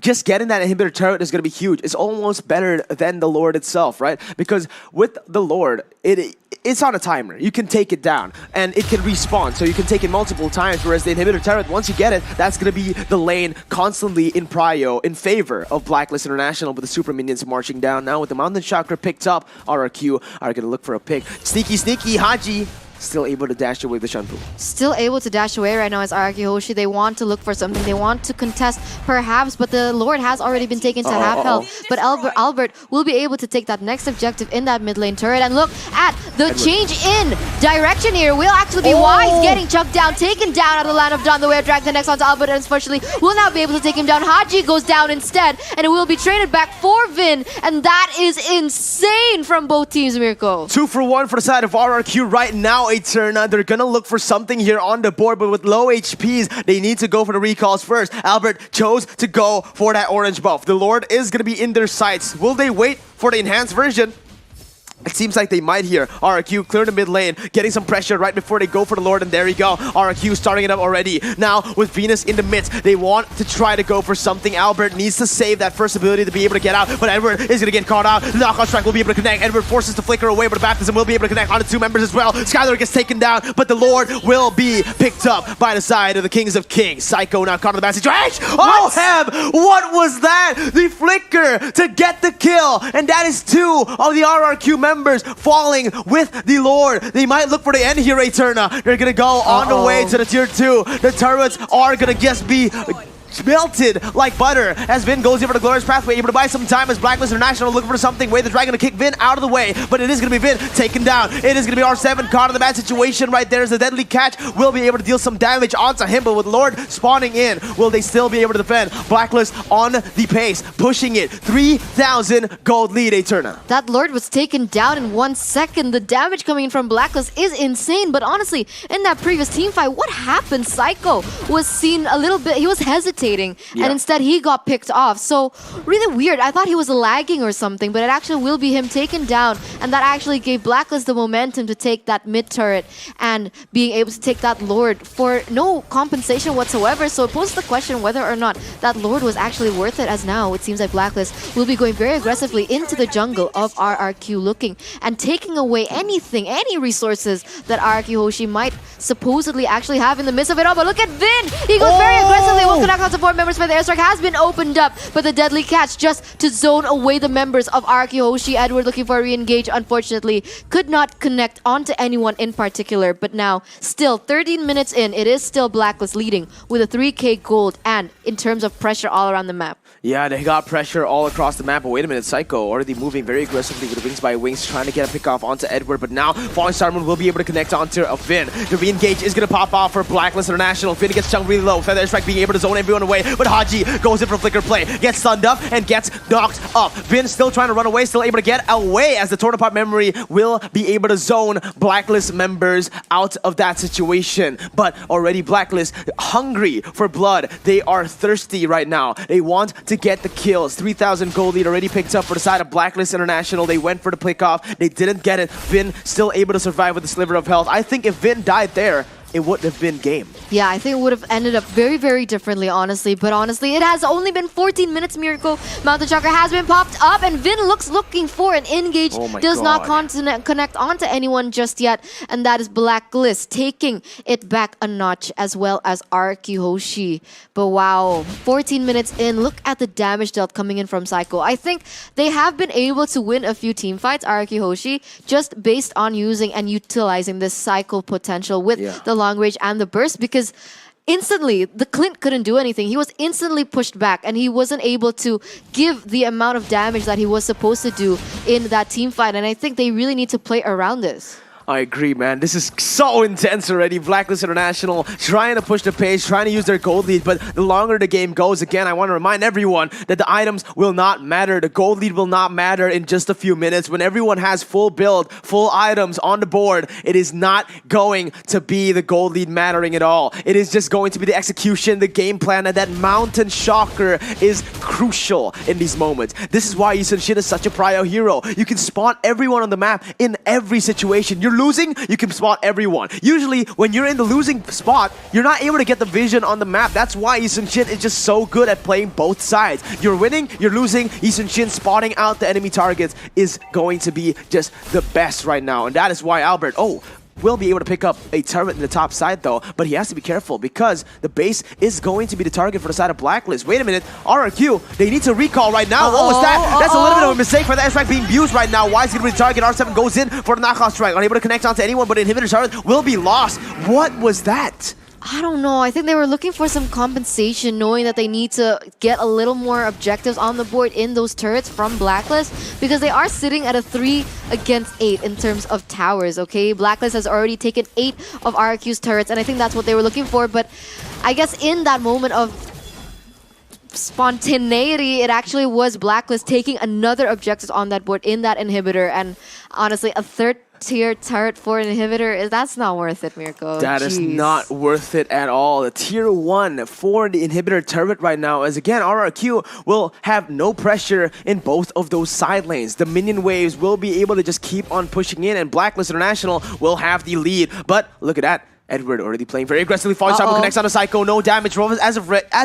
just getting that inhibitor turret is going to be huge. It's almost better than the Lord itself, right? Because with the Lord, it's on a timer. You can take it down, and it can respawn, so you can take it multiple times, whereas the inhibitor turret, once you get it, that's going to be the lane constantly in prio in favor of Blacklist International, with the super minions marching down. Now with the Mountain Chakra picked up, RRQ are going to look for a pick. Sneaky, Haji. Still able to dash away the Shanpu. Still able to dash away right now as RRQ Hoshi. They want to look for something. They want to contest perhaps, but the Lord has already been taken to half health. But Albert will be able to take that next objective in that mid lane turret. And look at the change in direction here. Will actually be Wise getting chucked down, taken down out of the land of Dawn. The way of Drag the next onto Albert, and unfortunately will not be able to take him down. Haji goes down instead, and it will be traded back for Vin. And that is insane from both teams, Mirko. 2 for 1 for the side of RRQ right now. Eterna, they're gonna look for something here on the board, but with low HPs, they need to go for the recalls first. Albert chose to go for that orange buff. The Lord is gonna be in their sights. Will they wait for the enhanced version? It seems like they might here. RRQ clear the mid lane, getting some pressure right before they go for the Lord, and there you go. RRQ starting it up already. Now, with Venus in the midst, they want to try to go for something. Albert needs to save that first ability to be able to get out, but Edward is going to get caught out. The knockout strike will be able to connect. Edward forces the flicker away, but the baptism will be able to connect on the 2 members as well. Skylar gets taken down, but the Lord will be picked up by the side of the Kings of Kings. Psycho now caught in the bad situation. Oh, Heb! What was that? The flicker to get the kill, and that is 2 of the RRQ members falling with the Lord. They might look for the end here, Eterna. They're gonna go on the way to the tier 2. The turrets are gonna just be melted like butter as Vin goes over the Glorious Pathway, able to buy some time as Blacklist International looking for something. Way the Dragon to kick Vin out of the way, but it is going to be Vin taken down. It is going to be R7 caught in the bad situation right there as the deadly catch will be able to deal some damage onto him, but with Lord spawning in, will they still be able to defend? Blacklist on the pace, pushing it. 3,000 gold lead, Eterna. That Lord was taken down in 1 second. The damage coming in from Blacklist is insane, but honestly, in that previous team fight, what happened? Psycho was seen a little bit, he was hesitant rotating, and instead he got picked off. So really weird. I thought he was lagging or something, but it actually will be him taken down, and that actually gave Blacklist the momentum to take that mid turret and being able to take that Lord for no compensation whatsoever. So it poses the question whether or not that Lord was actually worth it, as now it seems like Blacklist will be going very aggressively into the jungle of RRQ, looking and taking away anything, any resources that RRQ Hoshi might supposedly actually have in the midst of it all. But look at Vin! He goes very aggressively. Will connect on support members for the airstrike has been opened up, but the deadly catch just to zone away the members of RRQ Hoshi. Edward looking for a re-engage, unfortunately could not connect onto anyone in particular. But now, still 13 minutes in, it is still Blacklist leading with a 3k gold and in terms of pressure all around the map. Yeah, they got pressure all across the map, but wait a minute, Psycho already moving very aggressively with Wings by Wings, trying to get a pick off onto Edward, but now Falling Star Moon will be able to connect onto a Finn. The re-engage is going to pop off for Blacklist International. Finn gets chunked really low, Feather Strike being able to zone everyone away, but Haji goes in for flicker play, gets stunned up and gets knocked up. Finn still trying to run away, still able to get away as the Torn Apart Memory will be able to zone Blacklist members out of that situation. But already Blacklist hungry for blood. They are thirsty right now. They want to get the kills. 3,000 gold lead already picked up for the side of Blacklist International. They went for the pick off. They didn't get it. Vin still able to survive with a sliver of health. I think if Vin died there, it wouldn't have been game. Yeah, I think it would have ended up very, very differently, honestly. But honestly, it has only been 14 minutes, Miracle. Mountain Chakra has been popped up, and Vin looking for an engage. Does not connect onto anyone just yet. And that is Blacklist taking it back a notch, as well as RRQ Hoshi. But wow, 14 minutes in, look at the damage dealt coming in from Psycho. I think they have been able to win a few team fights, RRQ Hoshi, just based on using and utilizing this Psycho potential with the long range and the burst, because instantly the Clint couldn't do anything. He was instantly pushed back and he wasn't able to give the amount of damage that he was supposed to do in that team fight, and I think they really need to play around this. I agree, man. This is so intense already. Blacklist International trying to push the pace, trying to use their gold lead, but the longer the game goes, again, I want to remind everyone that the items will not matter. The gold lead will not matter in just a few minutes. When everyone has full build, full items on the board, it is not going to be the gold lead mattering at all. It is just going to be the execution, the game plan, and that Mountain Shocker is crucial in these moments. This is why Yisun Shin is such a prio hero. You can spot everyone on the map in every situation. You're losing, you can spot everyone. Usually, when you're in the losing spot, you're not able to get the vision on the map. That's why Yisun Shin is just so good at playing both sides. You're winning, you're losing. Yisun Shin spotting out the enemy targets is going to be just the best right now. And that is why Albert, will be able to pick up a turret in the top side though, but he has to be careful because the base is going to be the target for the side of Blacklist. Wait a minute, RRQ, they need to recall right now. What was that? That's a little bit of a mistake for the airstrike being used right now. Why is he going to be the target? R7 goes in for the knockout strike. Unable to connect onto anyone, but inhibitor turret will be lost. What was that? I don't know. I think they were looking for some compensation, knowing that they need to get a little more objectives on the board in those turrets from Blacklist, because they are sitting at a 3 against 8 in terms of towers, okay? Blacklist has already taken 8 of RRQ's turrets, and I think that's what they were looking for. But I guess in that moment of spontaneity, it actually was Blacklist taking another objective on that board in that inhibitor. And honestly, a third tier turret for an inhibitor, that's not worth it, Mirko. That is not worth it at all. The tier 1 for the inhibitor turret right now, as again, RRQ will have no pressure in both of those side lanes. The minion waves will be able to just keep on pushing in, and Blacklist International will have the lead. But look at that. Edward already playing very aggressively. Falling Star Moon connects on a Psycho. No damage as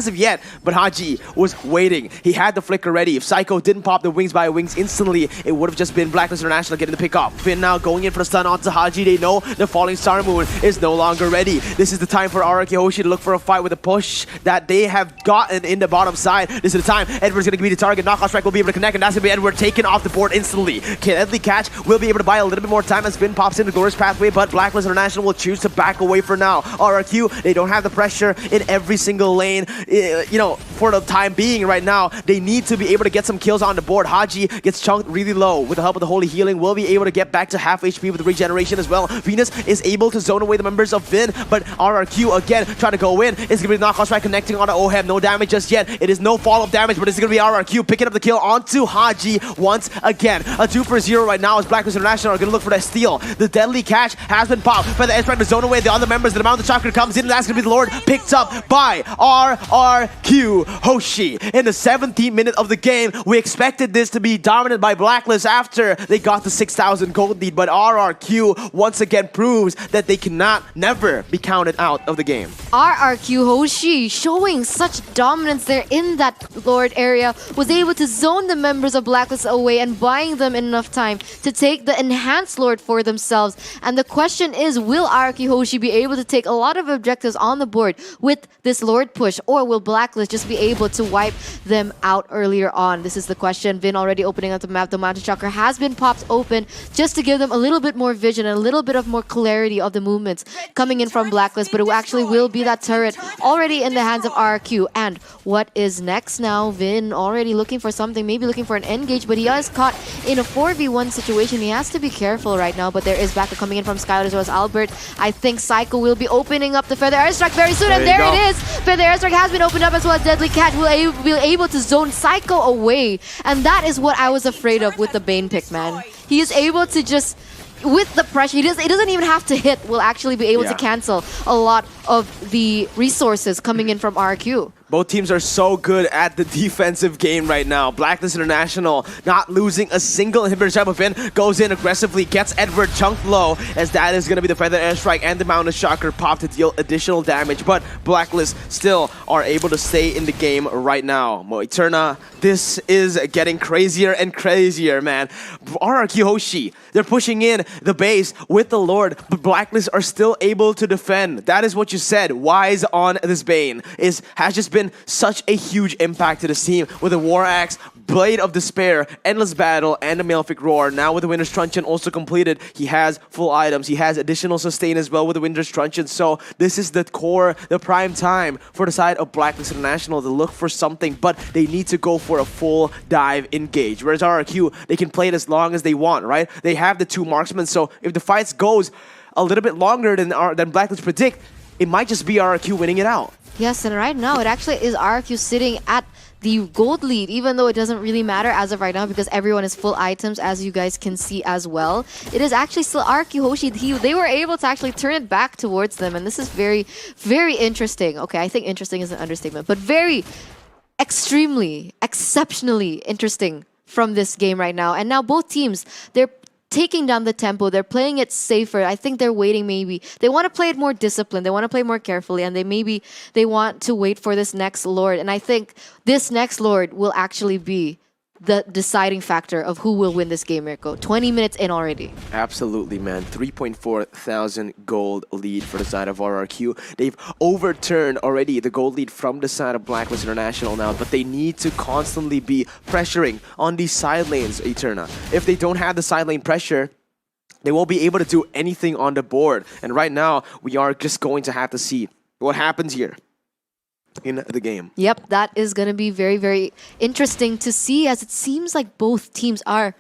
of yet, but Haji was waiting. He had the flicker ready. If Psycho didn't pop the Wings by Wings instantly, it would have just been Blacklist International getting the pick off. Finn now going in for the stun onto Haji. They know the Falling Star Moon is no longer ready. This is the time for RRQ Hoshi to look for a fight with a push that they have gotten in the bottom side. This is the time. Edward's going to be the target. Knockout strike will be able to connect, and that's going to be Edward taken off the board instantly. Deadly catch will be able to buy a little bit more time as Finn pops in the glorious pathway, but Blacklist International will choose to back away for now. RRQ, they don't have the pressure in every single lane. You know, for the time being right now. They need to be able to get some kills on the board. Haji gets chunked really low. With the help of the Holy Healing, will be able to get back to half HP with the regeneration as well. Venus is able to zone away the members of Vin, but RRQ again trying to go in. It's going to be knockout strike connecting on the Ohem. No damage just yet. It is no follow-up damage, but it's going to be RRQ picking up the kill onto Haji once again. A 2 for 0 right now as Blacklist International are going to look for that steal. The deadly catch has been popped, but the edge trying to zone away the other members. The amount of chakra comes in, and that's going to be the Lord picked up by RRQ Hoshi. In the 17th minute of the game, we expected this to be dominated by Blacklist after they got the 6,000 gold lead, but RRQ once again proves that they cannot never be counted out of the game. RRQ Hoshi showing such dominance there in that Lord area, was able to zone the members of Blacklist away and buying them enough time to take the enhanced Lord for themselves. And the question is, will RRQ Hoshi be able to take a lot of objectives on the board with this Lord push, or will Blacklist just be able to wipe them out earlier on? This is the question. Vin already opening up the map. The Mountain Chakra has been popped open just to give them a little bit more vision and a little bit of more clarity of the movements coming in from Blacklist, but it actually will be that turret already in the hands of RRQ. And what is next now? Vin already looking for something, maybe looking for an engage, but he is caught in a 4v1 situation. He has to be careful right now, but there is backup coming in from Skylar as well as Albert. I think Psycho will be opening up the Feather Airstrike very soon, and there it is! Feather Airstrike has been opened up as well as Deadly Catch will be able to zone Psycho away, and that is what I was afraid of with the Bane pick, man. He is able to just, with the pressure, he doesn't even have to hit, will actually be able to cancel a lot of the resources coming in from RQ. Both teams are so good at the defensive game right now. Blacklist International not losing a single inhibitor. Vin goes in aggressively, gets Edward chunked low, as that is going to be the Feather Airstrike and the Mountain Shocker pop to deal additional damage. But Blacklist still are able to stay in the game right now. Moeterna, this is getting crazier and crazier, man. RRQ Hoshi, they're pushing in the base with the Lord, but Blacklist are still able to defend. That is what you said. Wise on this Bane has just been such a huge impact to this team with the War Axe, Blade of Despair, Endless Battle, and the Malefic Roar. Now with the Winter's Truncheon also completed, he has full items. He has additional sustain as well with the Winter's Truncheon. So this is the core, the prime time for the side of Blacklist International to look for something, but they need to go for a full dive engage. Whereas RRQ, they can play it as long as they want, right? They have the 2 marksmen, so if the fights goes a little bit longer than Blacklist predict, it might just be RRQ winning it out. Yes, and right now it actually is RRQ sitting at the gold lead, even though it doesn't really matter as of right now because everyone is full items, as you guys can see as well. It is actually still RRQ Hoshi. They were able to actually turn it back towards them, and this is very, very interesting. Okay, I think interesting is an understatement, but very, extremely, exceptionally interesting from this game right now. And now both teams, they're taking down the tempo. They're playing it safer. I think they're waiting maybe. They want to play it more disciplined. They want to play more carefully, and they want to wait for this next Lord. And I think this next Lord will actually be the deciding factor of who will win this game, Mirko. 20 minutes in already. Absolutely, man. 3.4 thousand gold lead for the side of RRQ. They've overturned already the gold lead from the side of Blacklist International now, but they need to constantly be pressuring on these side lanes, Eterna. If they don't have the side lane pressure, they won't be able to do anything on the board. And right now, we are just going to have to see what happens here in the game. Yep, that is going to be very, very interesting to see, as it seems like both teams are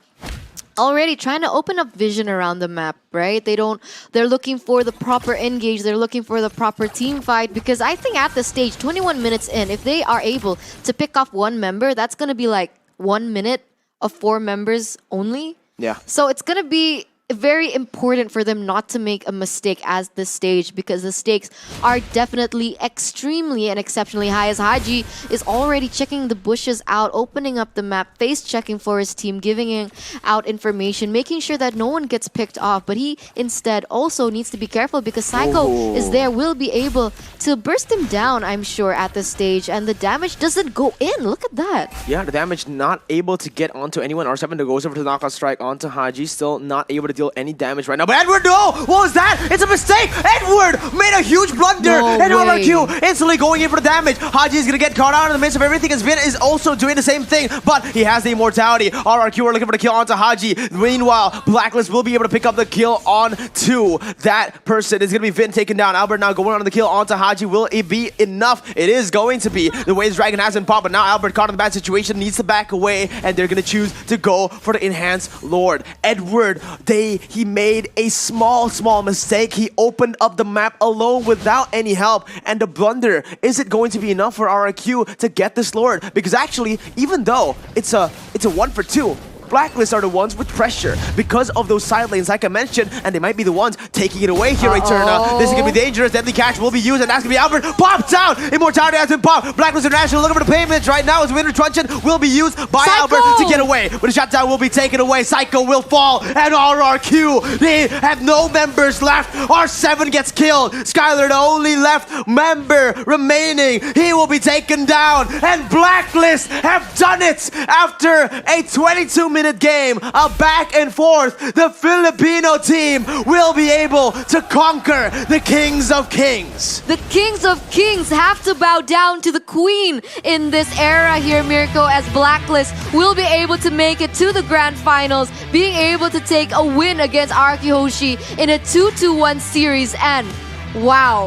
already trying to open up vision around the map, right? They're looking for the proper engage, they're looking for the proper team fight, because I think at this stage, 21 minutes in, if they are able to pick off one member, that's going to be like 1 minute of 4 members only. Yeah. So it's going to be very important for them not to make a mistake at this stage, because the stakes are definitely extremely and exceptionally high, as Haji is already checking the bushes out, opening up the map, face checking for his team, giving out information, making sure that no one gets picked off. But he instead also needs to be careful because Psycho is there, will be able to burst him down, I'm sure, at this stage, and the damage doesn't go in. Look at that. Yeah, the damage not able to get onto anyone. R7 goes over to the knockout strike onto Haji, still not able to deal any damage right now. But Edward, no! What was that? It's a mistake! Edward made a a huge blunder. No And way. RRQ instantly going in for the damage. Haji is going to get caught out in the midst of everything as Vin is also doing the same thing, but he has the immortality. RRQ are looking for the kill onto Haji. Meanwhile, Blacklist will be able to pick up the kill onto that person. It's going to be Vin taken down. Albert now going on the kill onto Haji. Will it be enough? It is going to be. The Waves Dragon has been popped, but now Albert caught in the bad situation, needs to back away, and they're going to choose to go for the Enhanced Lord. Edward, he made a small mistake. He opened up the map alone without any help, and the blunder, is it going to be enough for RRQ to get this Lord? Because actually, even though it's a 1 for 2, Blacklist are the ones with pressure because of those side lanes, like I mentioned, and they might be the ones taking it away here, Eterna. This is going to be dangerous. Deadly Catch will be used, and that's going to be Albert. Popped out! Immortality has been popped. Blacklist International looking for the payments right now as Winter Truncheon will be used by Albert to get away. But the shutdown will be taken away. Psycho will fall, and RRQ, they have no members left. R7 gets killed. Skylar, the only left member remaining. He will be taken down, and Blacklist have done it after a 22-minute game, a back and forth. The Filipino team will be able to conquer the Kings of Kings. The Kings of Kings have to bow down to the Queen in this era here, Mirko, as Blacklist will be able to make it to the Grand Finals, being able to take a win against RRQ Hoshi in a 2-1 series, and wow.